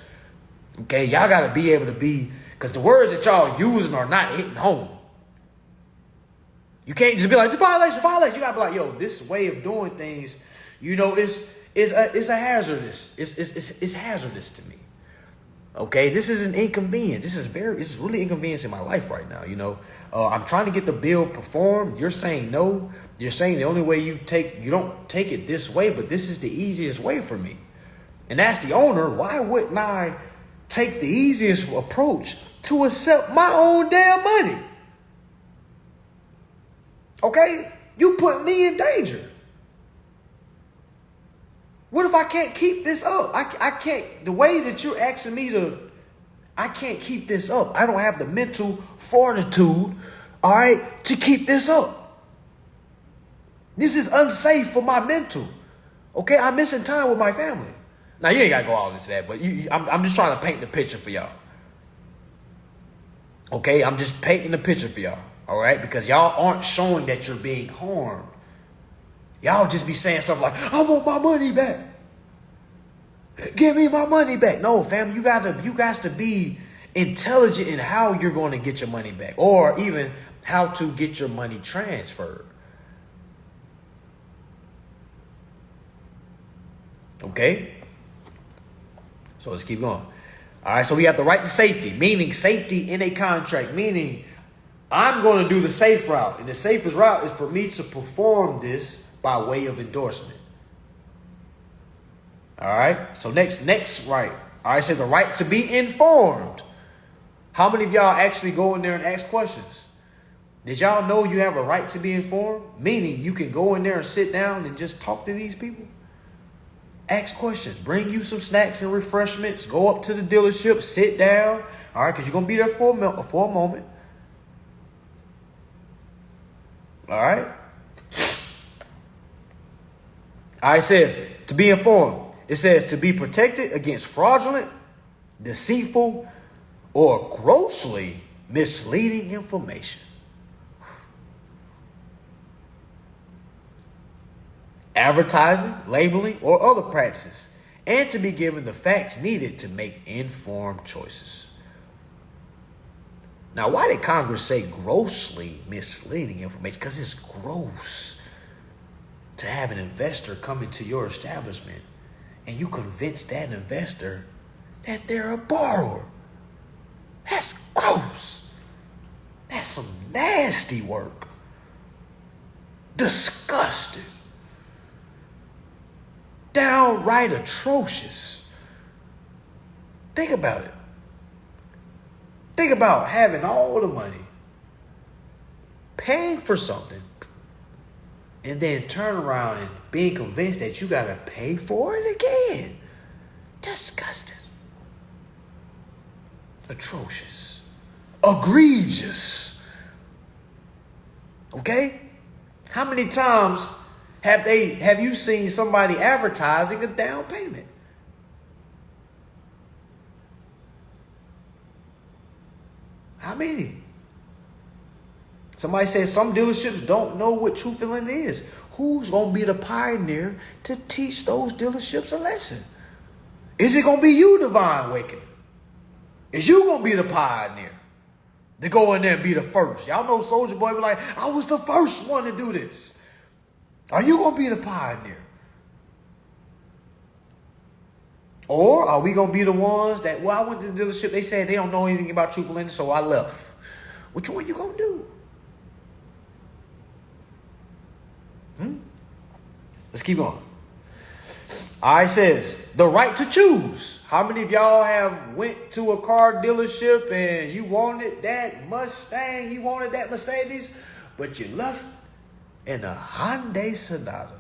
Okay. Y'all got to be able to because the words that y'all using are not hitting home. You can't just be like, violation. You got to be like, yo, this way of doing things, you know, it's a hazardous. It's hazardous to me. Okay, this is an inconvenience. This is really inconveniencing my life right now. You know, I'm trying to get the bill performed. You're saying no. You're saying the only way you don't take it this way, but this is the easiest way for me. And as the owner, why wouldn't I take the easiest approach to accept my own damn money? Okay, you put me in danger. What if I can't keep this up? I can't, the way that you're asking me I can't keep this up. I don't have the mental fortitude, all right, to keep this up. This is unsafe for my mental. Okay, I'm missing time with my family. Now, you ain't got to go all into that, but I'm just trying to paint the picture for y'all. Okay, I'm just painting the picture for y'all, all right, because y'all aren't showing that you're being harmed. Y'all just be saying stuff like, I want my money back. Give me my money back. No, fam, you guys to be intelligent in how you're going to get your money back, or even how to get your money transferred. Okay? So let's keep going. All right, so we have the right to safety, meaning safety in a contract, meaning I'm going to do the safe route. And the safest route is for me to perform this by way of endorsement. All right. So next right. All right. So the right to be informed. How many of y'all actually go in there and ask questions? Did y'all know you have a right to be informed? Meaning you can go in there and sit down and just talk to these people. Ask questions. Bring you some snacks and refreshments. Go up to the dealership. Sit down. All right. Because you're going to be there for a moment. All right. All right. It says to be informed. It says to be protected against fraudulent, deceitful, or grossly misleading information. Advertising, labeling, or other practices, and to be given the facts needed to make informed choices. Now, why did Congress say grossly misleading information? Because it's gross to have an investor come into your establishment and you convince that investor that they're a borrower. That's gross. That's some nasty work. Disgusting. Downright atrocious. Think about it. Think about having all the money, paying for something, and then turn around and being convinced that you got to pay for it again. Disgusting. Atrocious. Egregious. Okay? How many times have you seen somebody advertising a down payment? How many? Somebody says some dealerships don't know what truth-filling is. Who's going to be the pioneer to teach those dealerships a lesson? Is it going to be you, Divine Awakening? Is you going to be the pioneer to go in there and be the first? Y'all know Soulja Boy be like, I was the first one to do this. Are you going to be the pioneer? Or are we going to be the ones that, well, I went to the dealership, they said they don't know anything about truthful lending, so I left. Which one you going to do? Let's keep on. All right, says, the right to choose. How many of y'all have went to a car dealership and you wanted that Mustang, you wanted that Mercedes, but you left in a Hyundai Sonata?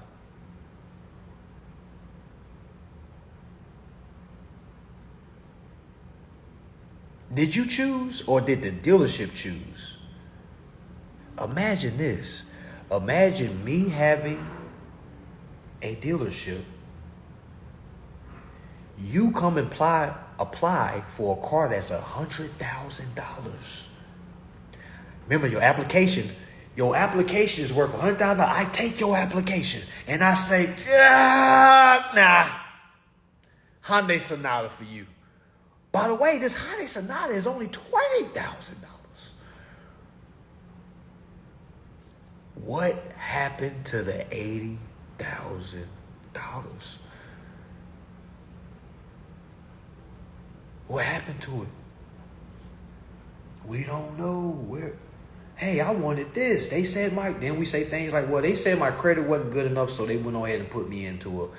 Did you choose or did the dealership choose? Imagine this. Imagine me having a dealership. You come and apply for a car that's $100,000. Remember your application. Your application is worth $100,000. I take your application and I say, nah, Hyundai Sonata for you. By the way, this Hyundai Sonata is only $20,000. What happened to the $80,000? What happened to it? We don't know. Where? Hey, I wanted this. They said then we say things like, well, they said my credit wasn't good enough, so they went ahead and put me into a,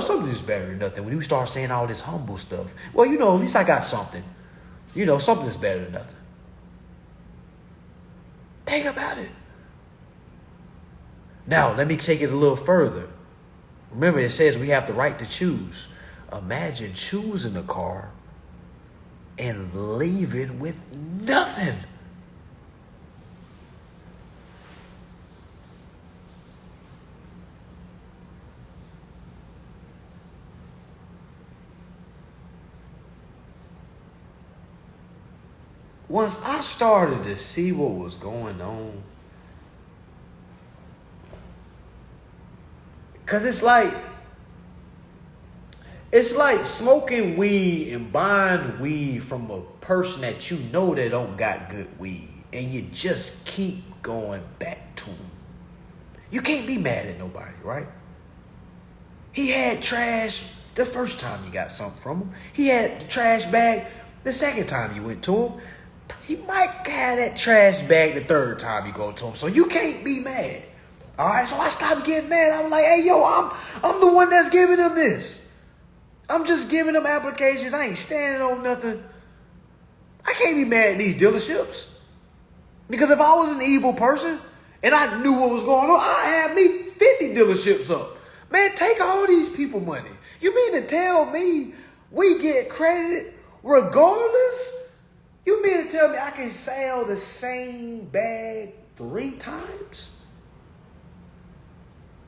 something's better than nothing. When you start saying all this humble stuff, well, at least I got something. Something's better than nothing. Think about it. Now, let me take it a little further. Remember, it says we have the right to choose. Imagine choosing a car and leaving with nothing. Once I started to see what was going on, because it's like smoking weed and buying weed from a person that that don't got good weed, and you just keep going back to him. You can't be mad at nobody, right? He had trash the first time you got something from him. He had the trash bag the second time you went to him. he might have that trash bag the third time you go to him. So you can't be mad. All right, so I stopped getting mad. I'm like, hey, yo, I'm the one that's giving them this. I'm just giving them applications. I ain't standing on nothing. I can't be mad at these dealerships. Because if I was an evil person and I knew what was going on, I'd have me 50 dealerships up. Man, take all these people money. You mean to tell me we get credited regardless? You mean to tell me I can sell the same bag 3 times?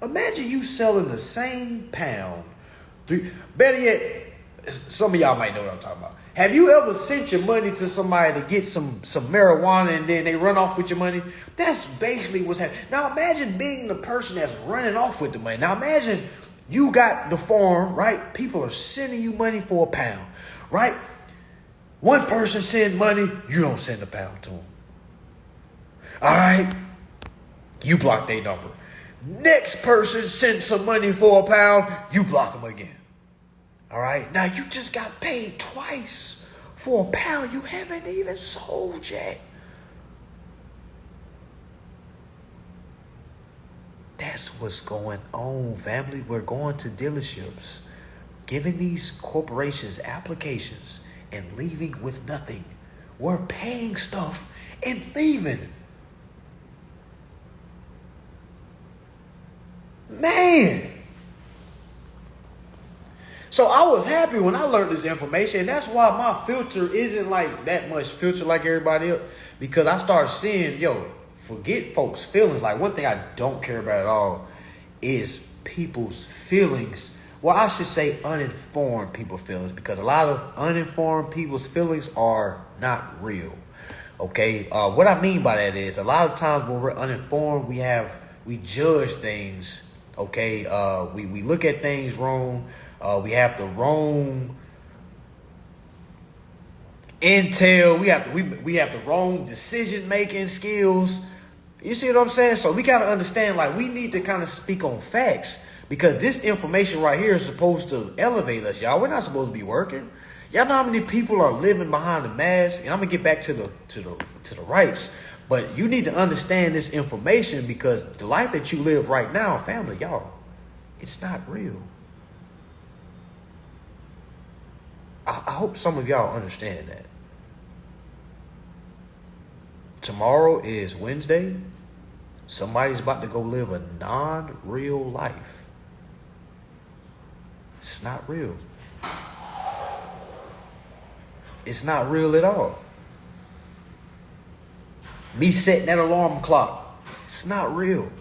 Imagine you selling the same pound. Better yet, some of y'all might know what I'm talking about. Have you ever sent your money to somebody to get some marijuana and then they run off with your money? That's basically what's happening. Now imagine being the person that's running off with the money. Now imagine you got the farm, right? People are sending you money for a pound, right? One person send money, you don't send a pound to them. All right? You block their number. Next person sends some money for a pound, you block them again. All right? Now you just got paid twice for a pound you haven't even sold yet. That's what's going on, family. We're going to dealerships, giving these corporations applications and leaving with nothing. We're paying stuff and leaving. Man. So I was happy when I learned this information, and that's why my filter isn't like that much filter like everybody else, because I started seeing, forget folks' feelings. Like, one thing I don't care about at all is people's feelings. Well, I should say uninformed people's feelings, because a lot of uninformed people's feelings are not real. Okay? What I mean by that is a lot of times when we're uninformed, we judge things. Okay? We look at things wrong. We have the wrong intel. We have the wrong decision making skills. You see what I'm saying? So we got to understand, like, we need to kind of speak on facts, because this information right here is supposed to elevate us, y'all. We're not supposed to be working. Y'all know how many people are living behind the mask? And I'm gonna get back to the rights, but you need to understand this information, because the life that you live right now, family, y'all, it's not real. I hope some of y'all understand that. Tomorrow is Wednesday. Somebody's about to go live a non-real life. It's not real. It's not real at all. Me setting that alarm clock, it's not real.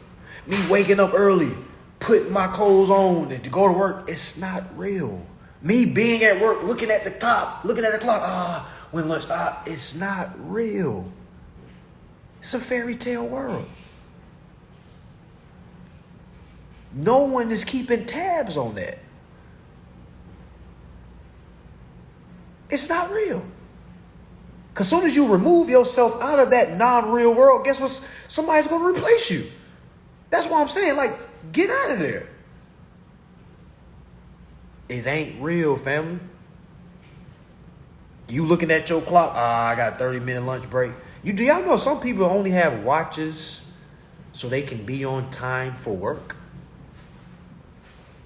Me waking up early, putting my clothes on to go to work, it's not real. Me being at work, looking at the clock, when lunch, it's not real. It's a fairy tale world. No one is keeping tabs on that. It's not real. Because as soon as you remove yourself out of that non-real world, guess what? Somebody's going to replace you. That's why I'm saying, like, get out of there. It ain't real, family. You looking at your clock, I got a 30-minute lunch break. Do y'all know some people only have watches so they can be on time for work?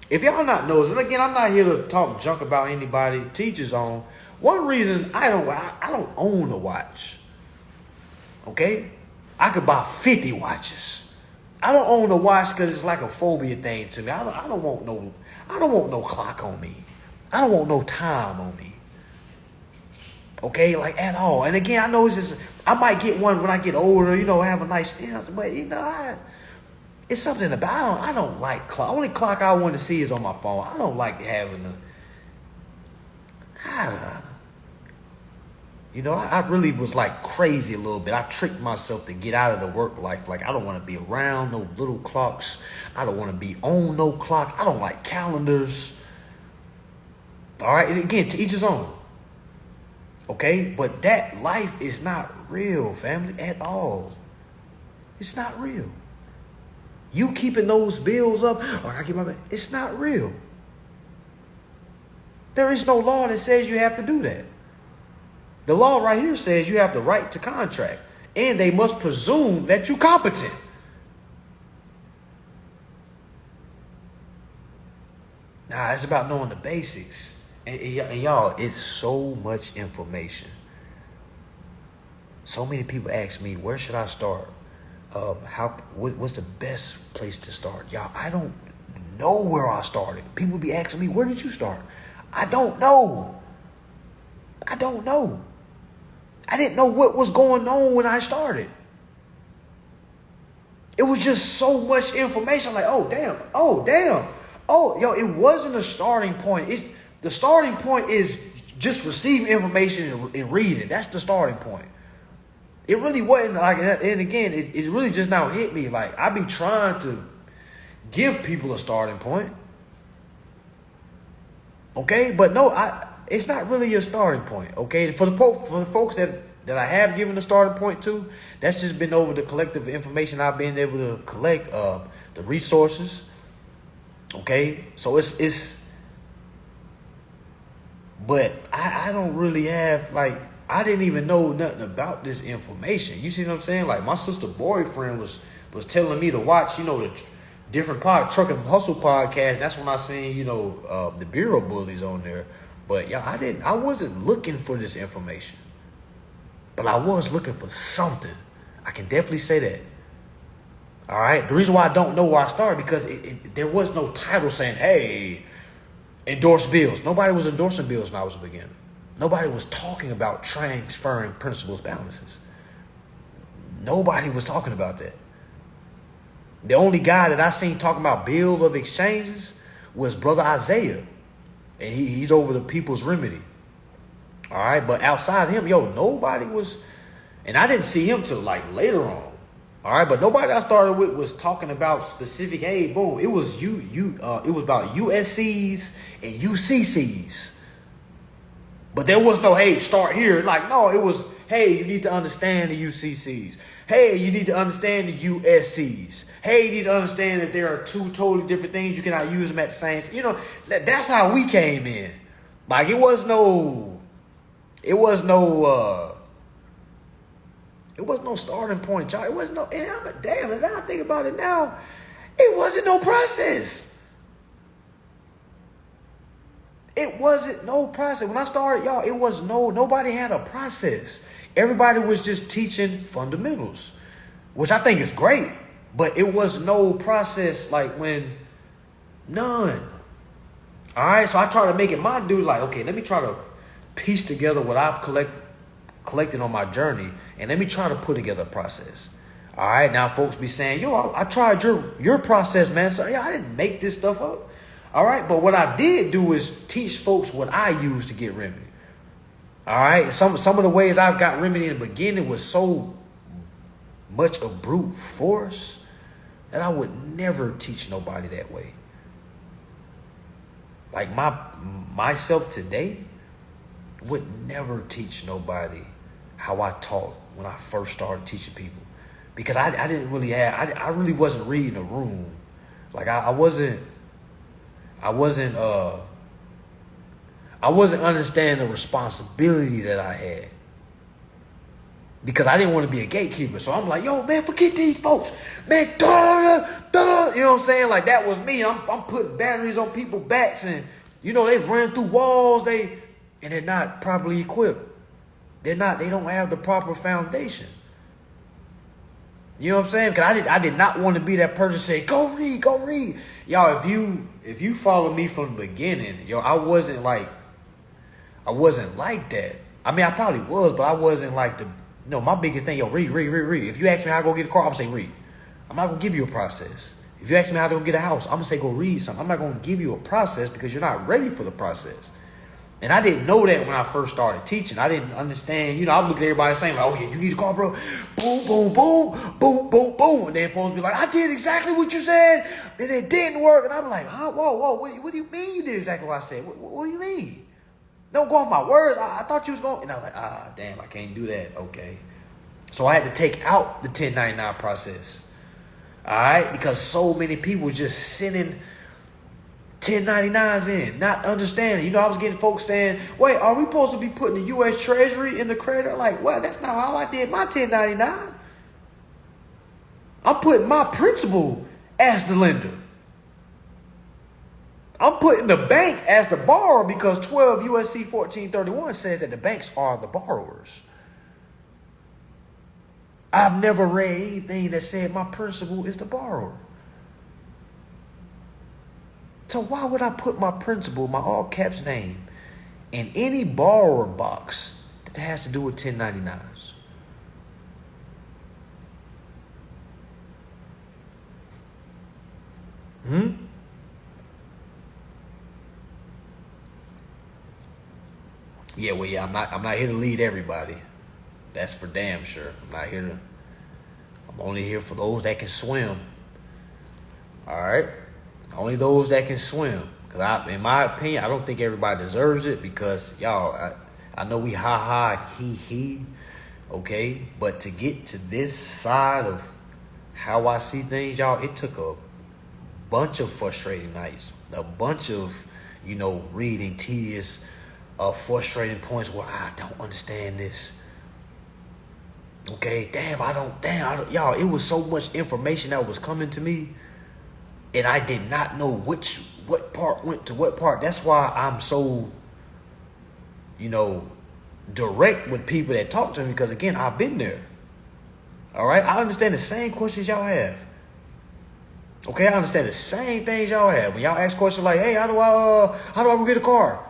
If y'all not knows, and again, I'm not here to talk junk about anybody, teachers on. One reason I don't own a watch. Okay? I could buy 50 watches. I don't own a watch because it's like a phobia thing to me. I don't want no clock on me. I don't want no time on me. Okay, like at all. And again, I know it's just, I might get one when I get older, have a nice, but it's something about, I don't like clock. Only clock I want to see is on my phone. I don't like having I really was like crazy a little bit. I tricked myself to get out of the work life. Like, I don't want to be around no little clocks. I don't want to be on no clock. I don't like calendars. All right. And again, to each his own. Okay. But that life is not real, family, at all. It's not real. You keeping those bills up, it's not real. There is no law that says you have to do that. The law right here says you have the right to contract, and they must presume that you're competent. Nah, it's about knowing the basics. And y'all, it's so much information. So many people ask me, where should I start? What's the best place to start? Y'all, I don't know where I started. People be asking me, where did you start? I don't know. I didn't know what was going on when I started. It was just so much information. Like, oh, damn. Oh, yo, it wasn't a starting point. The starting point is just receiving information and reading. That's the starting point. It really wasn't like that. And again, it really just now hit me. Like, I be trying to give people a starting point. Okay, but no, it's not really a starting point. Okay, for the folks that I have given a starting point to, that's just been over the collective information I've been able to collect, the resources. Okay, so it's but I don't really have, like, I didn't even know nothing about this information. You see what I'm saying? Like, my sister boyfriend was telling me to watch, the different Truck and Hustle podcast. And that's when I seen, the Bureau Bullies on there. But yeah, I wasn't looking for this information. But I was looking for something. I can definitely say that. All right. The reason why I don't know where I started, because there was no title saying, hey, endorse bills. Nobody was endorsing bills when I was a beginner. Nobody was talking about transferring principals balances. Nobody was talking about that. The only guy that I seen talking about bill of exchanges was Brother Isaiah. And he's over the People's Remedy. All right. But outside of him, nobody was. And I didn't see him till like later on. All right. But nobody I started with was talking about specific. Hey, boom. It was it was about USCs and UCCs. But there was no, hey, start here. Like, no, it was, hey, you need to understand the UCCs. Hey, you need to understand the USCs. Hey, you need to understand that there are two totally different things. You cannot use them at the same time. That's how we came in. Like, it was no starting point, y'all. It was no, and damn, and now I think about it now, it wasn't no process. It wasn't no process. When I started, y'all, it was nobody had a process. Everybody was just teaching fundamentals, which I think is great, but it was no process, like, none. All right, so I try to make it my duty, like, okay, let me try to piece together what I've collected on my journey, and let me try to put together a process. All right, now folks be saying, I tried your process, man. So I didn't make this stuff up. All right, but what I did do is teach folks what I use to get remedy. All right, some of the ways I've got remedy in the beginning was so much of brute force that I would never teach nobody that way. Like myself today would never teach nobody how I taught when I first started teaching people, because I didn't really have, I really wasn't reading a room. Like I wasn't understanding the responsibility that I had, because I didn't want to be a gatekeeper. So I'm like, yo, man, forget these folks, man. You know what I'm saying? Like, that was me. I'm putting batteries on people's backs, and they run through walls. And they're not properly equipped. They don't have the proper foundation. You know what I'm saying? Because I did not want to be that person say, go read. Y'all, if you follow me from the beginning, I wasn't like that. I mean, I probably was, but I wasn't like my biggest thing, read. If you ask me how to go get a car, I'm going to say read. I'm not going to give you a process. If you ask me how to go get a house, I'm going to say go read something. I'm not going to give you a process because you're not ready for the process. And I didn't know that when I first started teaching. I didn't understand. I would look at everybody saying, like, oh, yeah, you need a car, bro. Boom, boom, boom, boom, boom, boom. And then folks be like, I did exactly what you said, and it didn't work. And I'm like, huh? Whoa, what do you mean you did exactly what I said? What do you mean? Don't go off my words. I thought you was going. And I was like, damn, I can't do that. Okay. So I had to take out the 1099 process. All right? Because so many people just sending 1099s in, not understanding. You know, I was getting folks saying, wait, are we supposed to be putting the U.S. Treasury in the creditor? Like, well, that's not how I did my 1099. I'm putting my principal as the lender. I'm putting the bank as the borrower because 12 U.S.C. 1431 says that the banks are the borrowers. I've never read anything that said my principal is the borrower. So why would I put my principal, my all caps name, in any borrower box that has to do with 1099s? Yeah, well, yeah, I'm not here to lead everybody. That's for damn sure. I'm only here for those that can swim. All right? Only those that can swim. Because in my opinion, I don't think everybody deserves it because, y'all, I know we ha-ha, he, okay? But to get to this side of how I see things, y'all, it took a bunch of frustrating nights. A bunch of, reading tedious, frustrating points where I don't understand this. Okay, y'all, it was so much information that was coming to me. And I did not know what part went to what part. That's why I'm so, direct with people that talk to me. Because, again, I've been there. All right? I understand the same questions y'all have. Okay? I understand the same things y'all have. When y'all ask questions like, hey, how do I go get a car?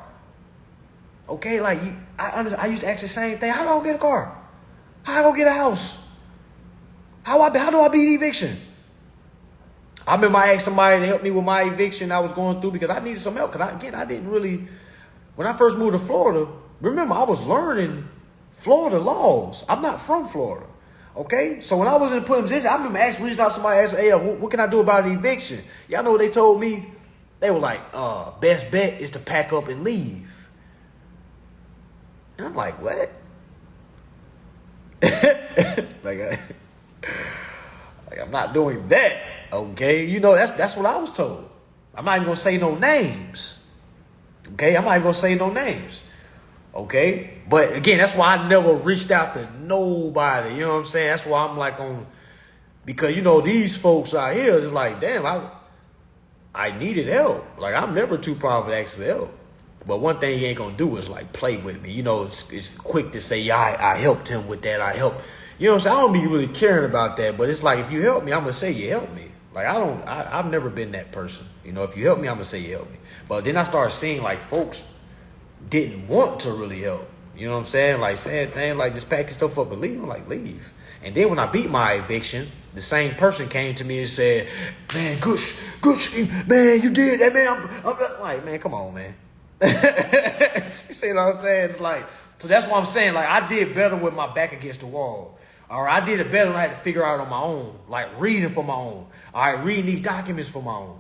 Okay? Like, I used to ask the same thing. How do I go get a car? How do I go get a house? How do I beat eviction? I remember I asked somebody to help me with my eviction I was going through because I needed some help. Because, I didn't really, when I first moved to Florida, remember, I was learning Florida laws. I'm not from Florida. Okay? So when I was in a position, I remember reaching out to somebody, asking, hey, what can I do about an eviction? Y'all know what they told me? They were like, best bet is to pack up and leave. And I'm like, what? like I'm not doing that. Okay, that's what I was told. I'm not even gonna say no names. Okay, I'm not even gonna say no names. Okay, but again, that's why I never reached out to nobody. You know what I'm saying? That's why I'm like because these folks out here is like, damn, I needed help. Like I'm never too proud to ask for help. But one thing he ain't gonna do is like play with me. It's quick to say, yeah, I helped him with that. I helped. You know what I'm saying? I don't be really caring about that. But it's like, if you help me, I'm gonna say you helped me. Like I've never been that person. If you help me, I'm gonna say you helped me. But then I started seeing like folks didn't want to really help. You know what I'm saying? Like saying things like just pack your stuff up and leave. I'm like, leave. And then when I beat my eviction, the same person came to me and said, man, Gush, man, you did that, man. I'm like, man, come on, man. See what I'm saying? It's like, so that's what I'm saying. Like I did better with my back against the wall. All right, I did it better when I had to figure out on my own, like reading for my own. All right, reading these documents for my own.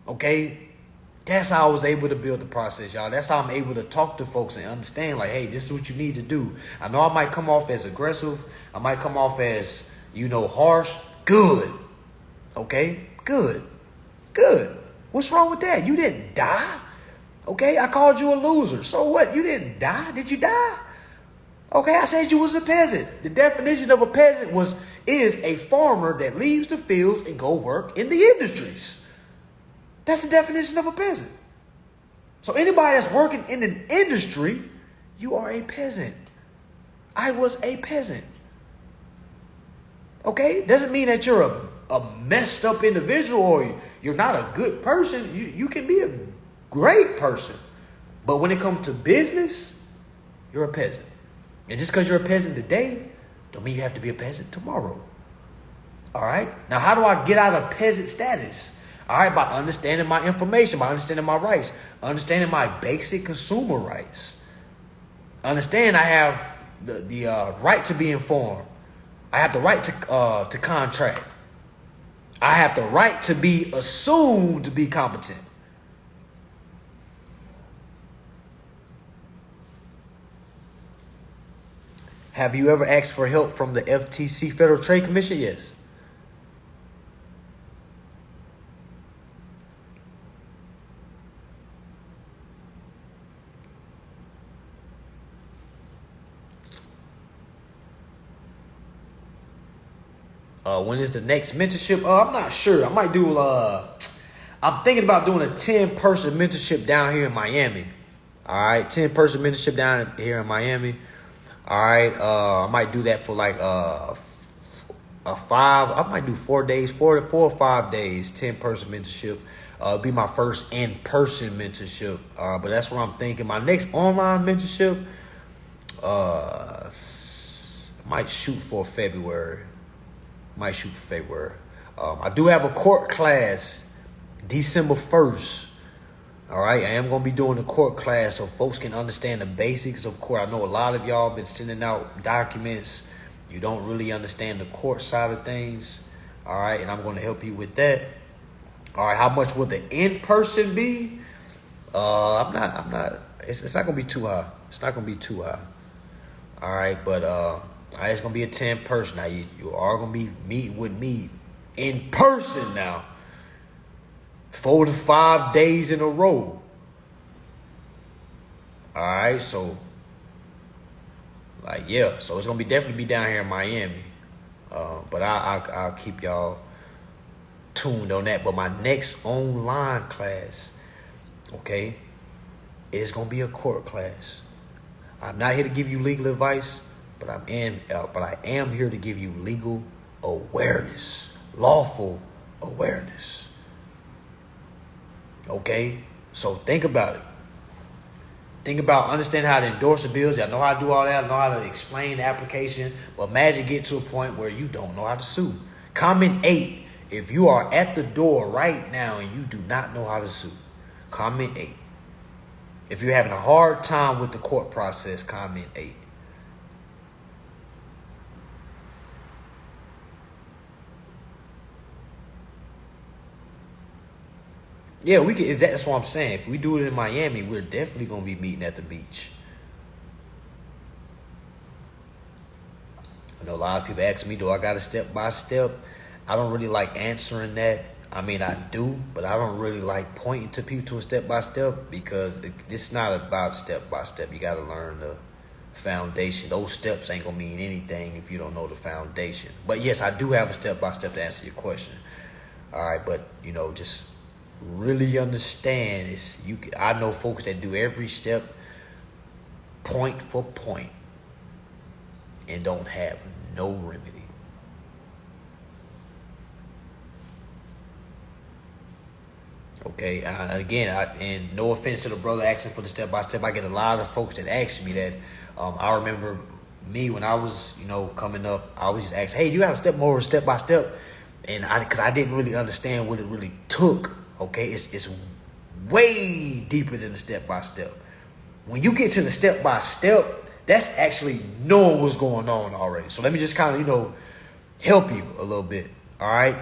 Okay, that's how I was able to build the process, y'all. That's how I'm able to talk to folks and understand, like, hey, this is what you need to do. I know I might come off as aggressive. I might come off as, harsh. Good. Okay, good. What's wrong with that? You didn't die. Okay, I called you a loser. So what? You didn't die? Did you die? Okay, I said you was a peasant. The definition of a peasant is a farmer that leaves the fields and go work in the industries. That's the definition of a peasant. So anybody that's working in an industry, you are a peasant. I was a peasant. Okay, doesn't mean that you're a messed up individual or you're not a good person. You can be a great person. But when it comes to business, you're a peasant. And just because you're a peasant today, don't mean you have to be a peasant tomorrow. All right? Now, how do I get out of peasant status? All right, by understanding my information, by understanding my rights, understanding my basic consumer rights. Understand I have the right to be informed. I have the right to contract. I have the right to be assumed to be competent. Have you ever asked for help from the FTC, Federal Trade Commission? Yes. When is the next mentorship? I'm not sure. I might do. I'm thinking about doing a 10-person mentorship down here in Miami. All right, 10-person mentorship down here in Miami. All right, I might do that for like a 5. I might do 4 days, 4 or 5 days, 10-person mentorship. Be my first in-person mentorship. But that's what I'm thinking. My next online mentorship, I might shoot for February. I do have a court class December 1st. All right, I am going to be doing a court class so folks can understand the basics of court. I know a lot of y'all been sending out documents. You don't really understand the court side of things. All right, and I'm going to help you with that. All right, how much will the in-person be? I'm not, it's not going to be too high. All right, but it's going to be a 10-person. Now, you are going to be meeting with me in person now. 4 to 5 days in a row. All right, so so it's gonna definitely be down here in Miami. But I'll keep y'all tuned on that. But my next online class, okay, is gonna be a court class. I'm not here to give you legal advice, but I am here to give you legal awareness, lawful awareness. Okay, so think about it. Think about understanding how to endorse the bills. I know how to do all that. I know how to explain the application. But imagine get to a point where you don't know how to sue. Comment 8 if you are at the door right now and you do not know how to sue. Comment 8. If you're having a hard time with the court process, comment 8. Yeah, we can. That's what I'm saying. If we do it in Miami, we're definitely gonna be meeting at the beach. I know a lot of people ask me, do I got a step by step? I don't really like answering that. I mean, I do, but I don't really like pointing to people to a step by step because it's not about step by step. You got to learn the foundation. Those steps ain't gonna mean anything if you don't know the foundation. But yes, I do have a step by step to answer your question. All right, but just really understand I know folks that do every step point for point and don't have no remedy. Okay, and no offense to the brother asking for the step by step. I get a lot of folks that ask me that. I remember me when I was coming up, I always just ask, hey, you got a step by step, and because I didn't really understand what it really took. Okay, it's way deeper than the step-by-step. When you get to the step-by-step, that's actually knowing what's going on already. So let me just kind of, help you a little bit, all right?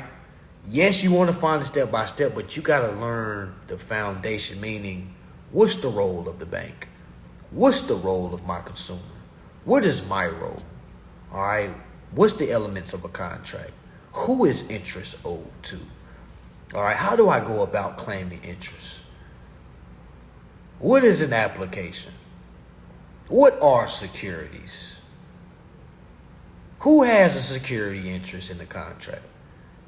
Yes, you want to find the step-by-step, but you got to learn the foundation, meaning what's the role of the bank? What's the role of my consumer? What is my role, all right? What's the elements of a contract? Who is interest owed to? All right, how do I go about claiming interest? What is an application? What are securities? Who has a security interest in the contract?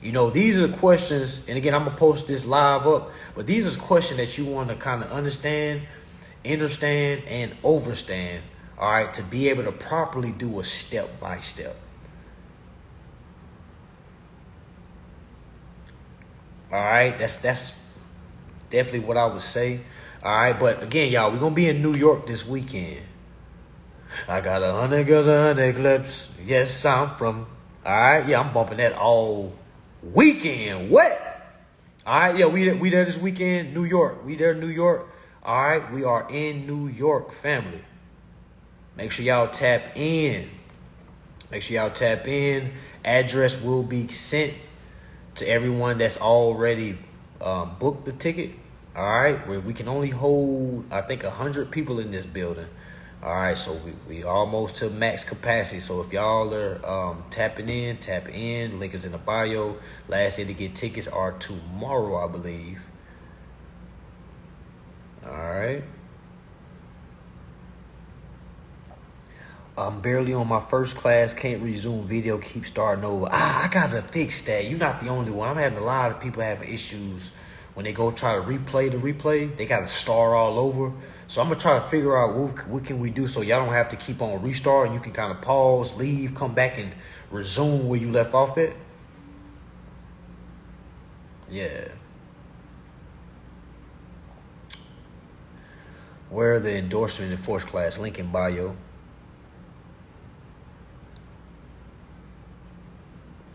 These are questions, and again, I'm going to post this live up, but these are questions that you want to kind of understand, understand, and overstand, all right, to be able to properly do a step-by-step. All right, that's definitely what I would say. All right, but again, y'all, we're going to be in New York this weekend. I got 100 girls, 100 clips. Yes, I'm from. All right, yeah, I'm bumping that all weekend. What? All right, yeah, we there this weekend, New York. We there in New York. All right, we are in New York, family. Make sure y'all tap in. Address will be sent to everyone that's already booked the ticket. All right, where we can only hold, I think, 100 people in this building. All right, so we almost to max capacity. So if y'all are tapping in, tap in. Link is in the bio. Last day to get tickets are tomorrow, I believe. All right. I'm barely on my first class. Can't resume video. Keep starting over. I gotta fix that. You're not the only one. I'm having a lot of people having issues when they go try to replay the replay. They gotta start all over. So I'm gonna try to figure out what can we do so y'all don't have to keep on restarting. You can kind of pause, leave, come back, and resume where you left off at. Yeah. Where are the endorsement in first class? Link in bio.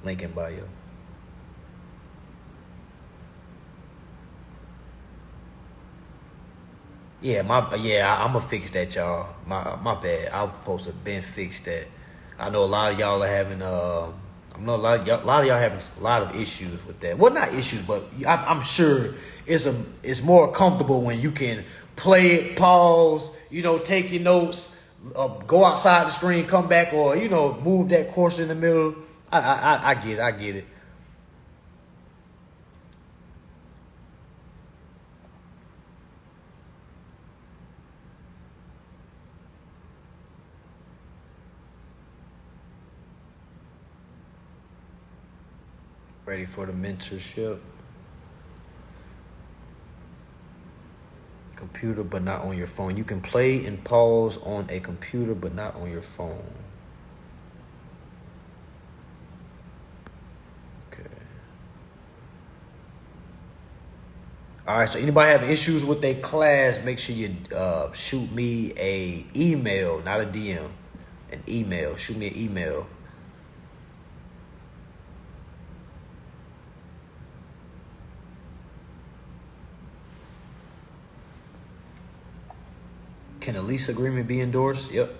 Link in bio. Yeah, I'm gonna fix that, y'all. My bad. I was supposed to been fixed that. I know a lot of y'all are having I know a lot of y'all having a lot of issues with that. Well, not issues, but I'm sure it's more comfortable when you can play it, pause, take your notes, go outside the screen, come back, or move that course in the middle. I get it. Ready for the mentorship. Computer, but not on your phone. You can play and pause on a computer, but not on your phone. Okay. All right, so anybody have issues with their class, make sure you shoot me a email, not a DM, an email. Shoot me an email. Can a lease agreement be endorsed? Yep.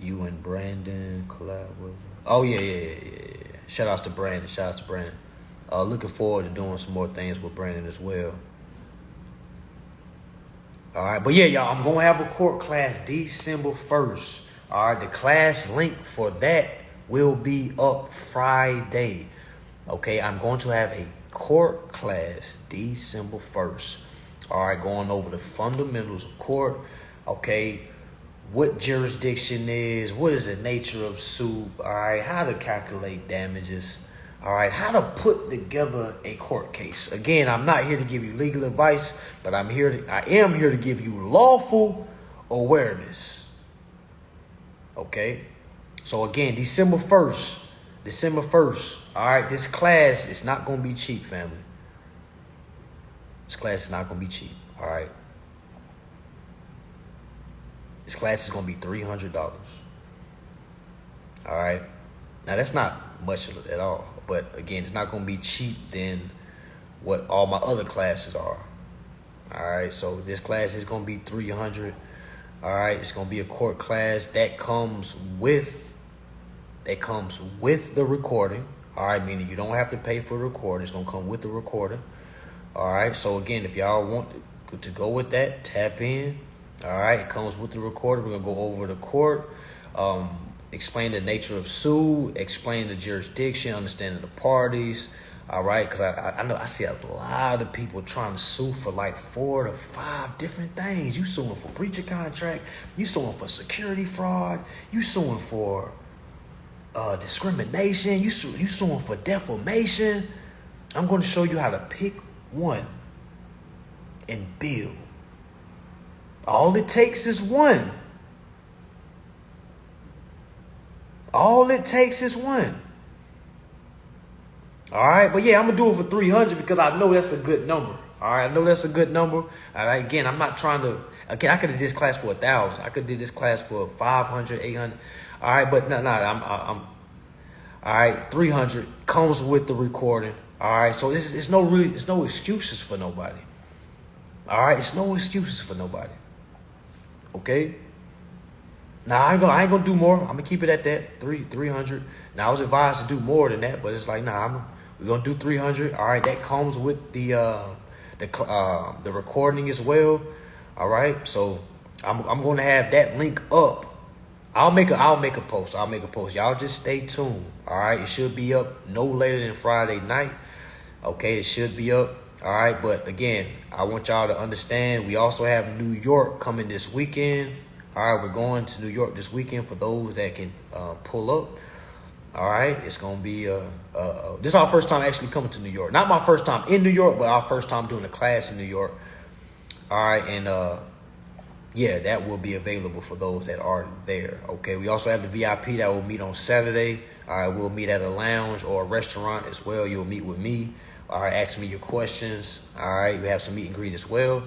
You and Brandon collab with. Oh yeah. Shout outs to Brandon. Looking forward to doing some more things with Brandon as well. All right, but yeah, y'all, I'm gonna have a court class December 1st. All right, the class link for that will be up Friday. Okay, I'm going to have a court class December 1st. All right, going over the fundamentals of court. Okay, what jurisdiction is, what is the nature of suit. All right, how to calculate damages. All right, how to put together a court case. Again, I'm not here to give you legal advice, but I am here to give you lawful awareness. Okay, so again, December 1st. All right, this class is not going to be cheap, family. This class is not going to be cheap, all right? This class is going to be $300, all right? Now, that's not much at all, but again, it's not going to be cheap than what all my other classes are, all right? So this class is going to be $300, all right? It's going to be a court class that comes with the recording, all right? Meaning you don't have to pay for the recording. It's going to come with the recording. All right, so again, if y'all want to go with that, tap in. All right, it comes with the recording. We're going to go over the court, explain the nature of suit, explain the jurisdiction, understanding the parties. All right, because I know I see a lot of people trying to sue for like 4 to 5 different things. You suing for breach of contract. You suing for security fraud. You suing for discrimination. You suing for defamation. I'm going to show you how to pick one and build. All it takes is one. All right, but yeah, I'm gonna do it for 300 because I know that's a good number. All right, I know that's a good number. All right, again, I'm not trying to. Again, I could have did this class for 1,000. I could have did this class for 500, 800. All right, but no, I'm. All right, 300 comes with the recording. All right, so it's no excuses for nobody. All right, it's no excuses for nobody. Okay. Now I ain't gonna do more. I'm gonna keep it at that 300. Now I was advised to do more than that, but it's like we're gonna do 300. All right, that comes with the recording as well. All right, so I'm gonna have that link up. I'll make a post. Y'all just stay tuned. All right, it should be up no later than Friday night. Okay, it should be up. All right, but again, I want y'all to understand we also have New York coming this weekend. All right, we're going to New York this weekend for those that can pull up. All right, it's going to be this is our first time actually coming to New York. Not my first time in New York, but our first time doing a class in New York. All right, and yeah, that will be available for those that are there. Okay, we also have the VIP that will meet on Saturday. All right, we'll meet at a lounge or a restaurant as well. You'll meet with me. All right, ask me your questions. All right, we have some meet and greet as well.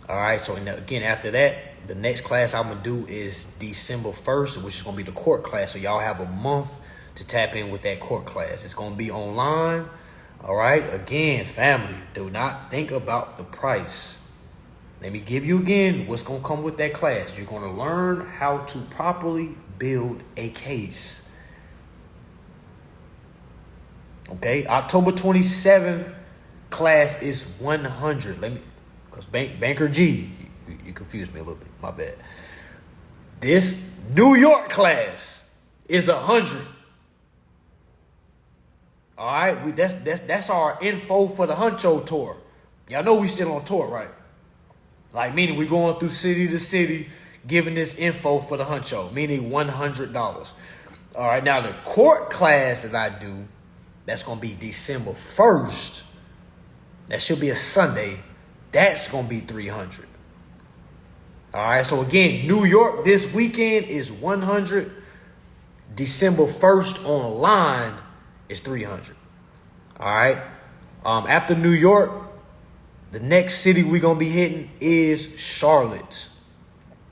All right, so again, after that, the next class I'm going to do is December 1st, which is going to be the court class. So y'all have a month to tap in with that court class. It's going to be online. All right, again, family, do not think about the price. Let me give you again what's going to come with that class. You're going to learn how to properly build a case. Okay, October 27th class is 100. Let me, because Banker G, you confused me a little bit. My bad. This New York class is 100. All right, that's our info for the Huncho tour. Y'all know we still on tour, right? Like, meaning we going through city to city, giving this info for the Huncho, meaning $100. All right, now the court class that I do, that's going to be December 1st. That should be a Sunday. That's going to be $300. All right, so again, New York this weekend is 100. December 1st online is 300. All right. After New York, the next city we're going to be hitting is Charlotte.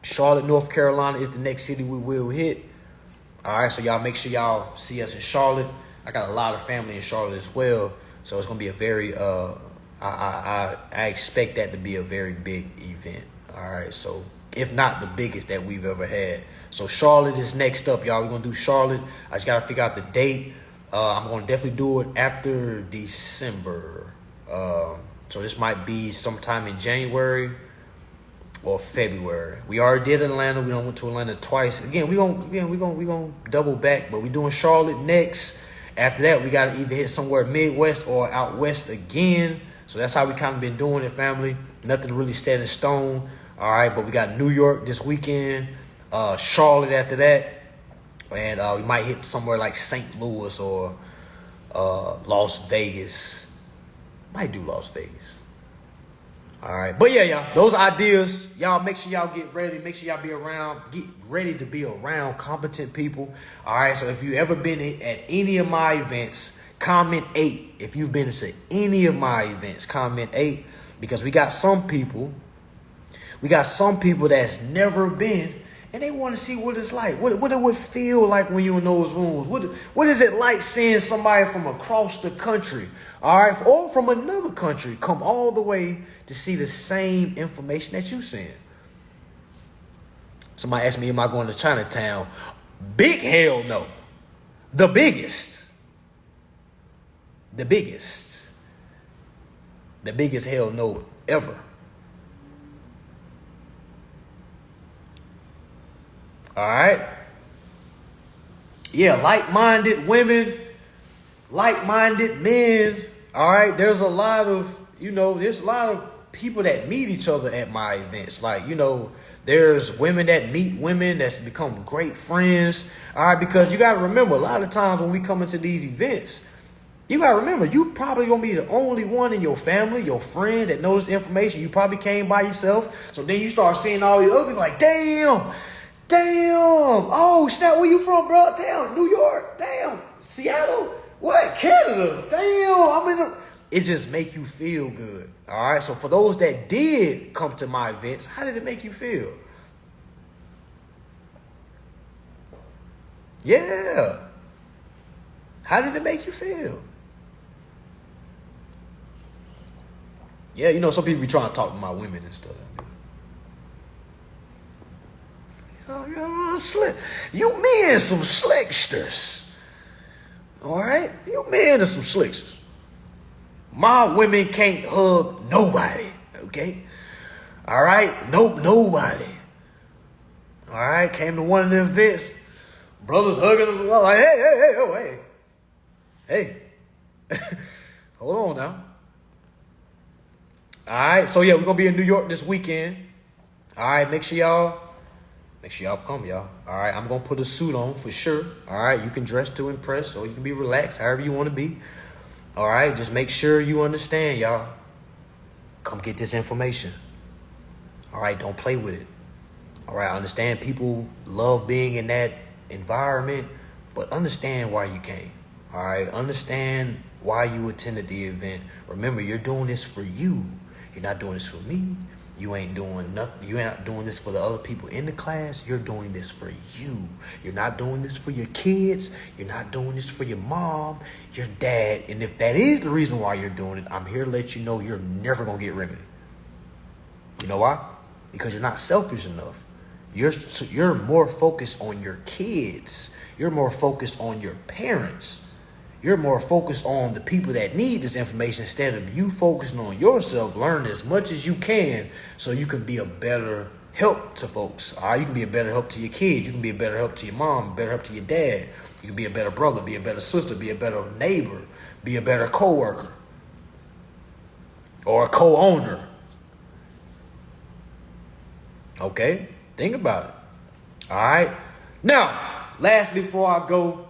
Charlotte, North Carolina is the next city we will hit. All right, so y'all make sure y'all see us in Charlotte. I got a lot of family in Charlotte as well. So it's going to be a very, I expect that to be a very big event. All right, so if not the biggest that we've ever had. So Charlotte is next up, y'all. We're going to do Charlotte. I just got to figure out the date. I'm going to definitely do it after December. So this might be sometime in January or February. We already did Atlanta. We went to Atlanta twice. Again, we gonna double back, but we're doing Charlotte next. After that, we got to either hit somewhere Midwest or out west again. So that's how we kind of been doing it, family. Nothing really set in stone. All right, but we got New York this weekend, Charlotte after that, and we might hit somewhere like St. Louis or Las Vegas. Might do Las Vegas. All right, but yeah, y'all, those ideas, y'all make sure y'all get ready. Make sure y'all be around, get ready to be around competent people. All right, so if you ever been at any of my events, comment 8. If you've been to any of my events, comment 8, because we got some people that's never been, and they want to see what it's like, what it would feel like when you're in those rooms. What is it like seeing somebody from across the country, all right, or from another country come all the way to see the same information that you seeing? Somebody asked me, am I going to Chinatown? Big hell no. The biggest hell no ever. All right. Yeah, like-minded women, like-minded men. All right. There's a lot of people that meet each other at my events. Like, there's women that meet women that's become great friends. All right. Because you got to remember, a lot of times when we come into these events, you got to remember, you probably going to be the only one in your family, your friends that knows this information. You probably came by yourself. So then you start seeing all these other people like, damn. Oh, snap, where you from, bro? Damn, New York. Damn, Seattle. What? Canada. Damn, it just make you feel good. All right, so for those that did come to my events, how did it make you feel? Yeah. How did it make you feel? Yeah, some people be trying to talk to my women and stuff. You men some slicksters. All right? You men are some slicksters. My women can't hug nobody. Okay? All right? Nobody. All right? Came to one of the events. Brothers hugging them. Like, hey. Hold on now. All right. So yeah, we're gonna be in New York this weekend. All right. Make sure y'all come, y'all. All right. I'm gonna put a suit on for sure. All right. You can dress to impress, or you can be relaxed, however you want to be. All right. Just make sure you understand, y'all. Come get this information. All right. Don't play with it. All right. I understand people love being in that environment, but understand why you came. All right. Understand why you attended the event. Remember, you're doing this for you. You're not doing this for me. You ain't doing nothing. You ain't doing this for the other people in the class. You're doing this for you. You're not doing this for your kids. You're not doing this for your mom, your dad. And if that is the reason why you're doing it, I'm here to let you know you're never going to get remedy. You know why? Because you're not selfish enough. You're more focused on your kids. You're more focused on your parents. You're more focused on the people that need this information instead of you focusing on yourself. Learn as much as you can so you can be a better help to folks. All right, you can be a better help to your kids. You can be a better help to your mom, better help to your dad. You can be a better brother, be a better sister, be a better neighbor, be a better coworker or a co-owner. Okay, think about it. All right. Now, lastly, before I go,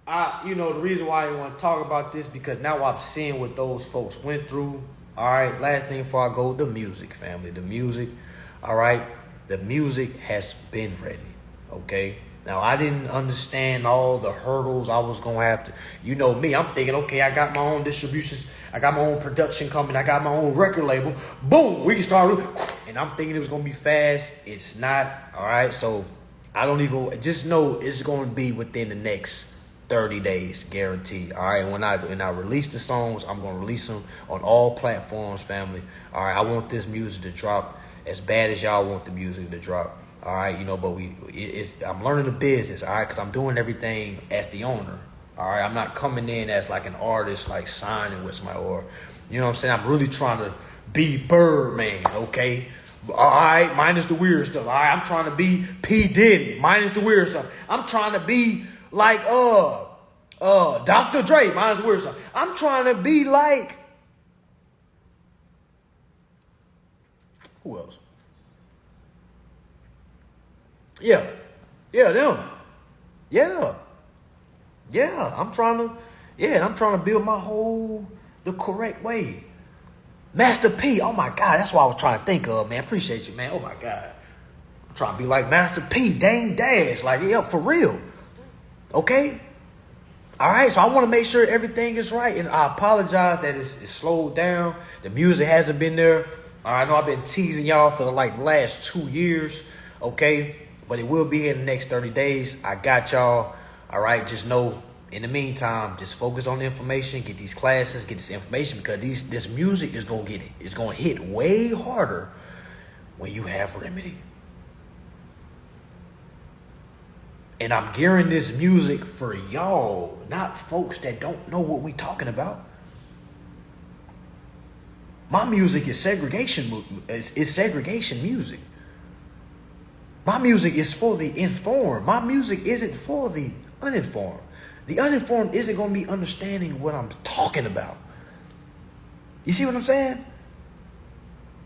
the reason why I want to talk about this because now I'm seeing what those folks went through. All right. Last thing before I go, the music, family, the music. All right. The music has been ready. Okay. Now, I didn't understand all the hurdles I was going to have to, you know me, I'm thinking, okay, I got my own distributions. I got my own production company. I got my own record label. Boom. We can start. And I'm thinking it was going to be fast. It's not. All right. So I don't even, just know it's going to be within the next 30 days, guaranteed. All right. And when I release the songs, I'm going to release them on all platforms, family. All right. I want this music to drop as bad as y'all want the music to drop. All right. But I'm learning the business. All right. Because I'm doing everything as the owner. All right. I'm not coming in as like an artist, like signing with my, or, you know what I'm saying? I'm really trying to be Birdman. Okay. All right. Minus the weird stuff. All right. I'm trying to be P. Diddy. Minus the weird stuff. I'm trying to be like Dr. Dre, mine's weird stuff. I'm trying to be like who else? Yeah, them. Yeah. I'm trying to build my whole the correct way. Master P. Oh my God, that's what I was trying to think of, man. Appreciate you, man. Oh my God, I'm trying to be like Master P. Dame Dash, like yeah, for real. Okay. All right. So I want to make sure everything is right. And I apologize that it's slowed down. The music hasn't been there. All right. I know I've been teasing y'all for the last 2 years. Okay. But it will be here in the next 30 days. I got y'all. All right. Just know in the meantime, just focus on the information, get these classes, get this information because this music is going to hit way harder when you have remedy. And I'm gearing this music for y'all, not folks that don't know what we talking about. My music is segregation. It's segregation music. My music is for the informed. My music isn't for the uninformed. The uninformed isn't going to be understanding what I'm talking about. You see what I'm saying?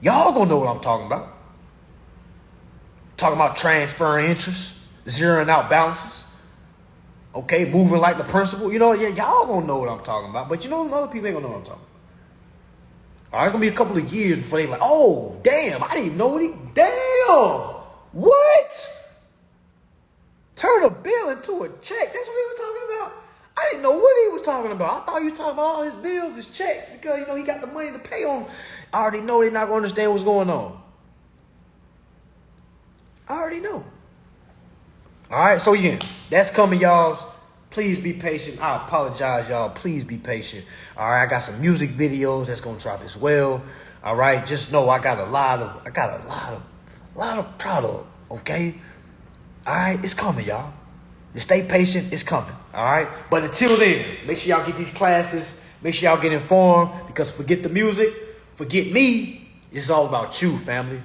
Y'all going to know what I'm talking about. Talking about transferring interest. Zeroing out balances. Okay, moving like the principal. Y'all gonna know what I'm talking about. But other people ain't gonna know what I'm talking about. All right, it's gonna be a couple of years before they like, oh, damn, I didn't know damn, what? Turn a bill into a check. That's what he was talking about. I didn't know what he was talking about. I thought you were talking about all his bills, his checks, because, he got the money to pay on. I already know they're not gonna understand what's going on. I already know. All right, so yeah, that's coming, y'all. Please be patient. I apologize, y'all. Please be patient. All right, I got some music videos that's gonna drop as well. All right, just know I got a lot of product. Okay. All right, it's coming, y'all. Just stay patient. It's coming. All right, but until then, make sure y'all get these classes. Make sure y'all get informed because forget the music, forget me. It's all about you, family.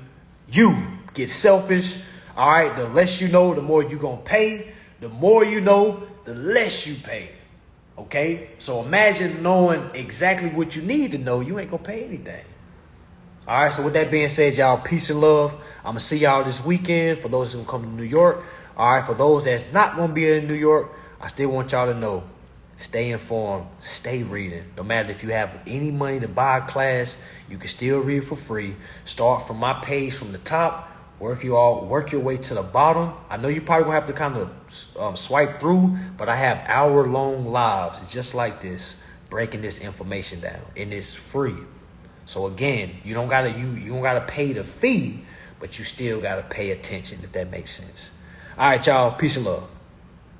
You get selfish. All right, the less you know, the more you're going to pay. The more you know, the less you pay. Okay? So imagine knowing exactly what you need to know. You ain't going to pay anything. All right, so with that being said, y'all, peace and love. I'm going to see y'all this weekend for those who come to New York. All right, for those that's not going to be in New York, I still want y'all to know, stay informed, stay reading. No matter if you have any money to buy a class, you can still read for free. Start from my page from the top, work your way to the bottom. I know you probably going to have to kind of swipe through, but I have hour-long lives just like this, breaking this information down, and it's free. So again, you don't gotta pay the fee, but you still gotta pay attention, if that makes sense. All right, y'all. Peace and love.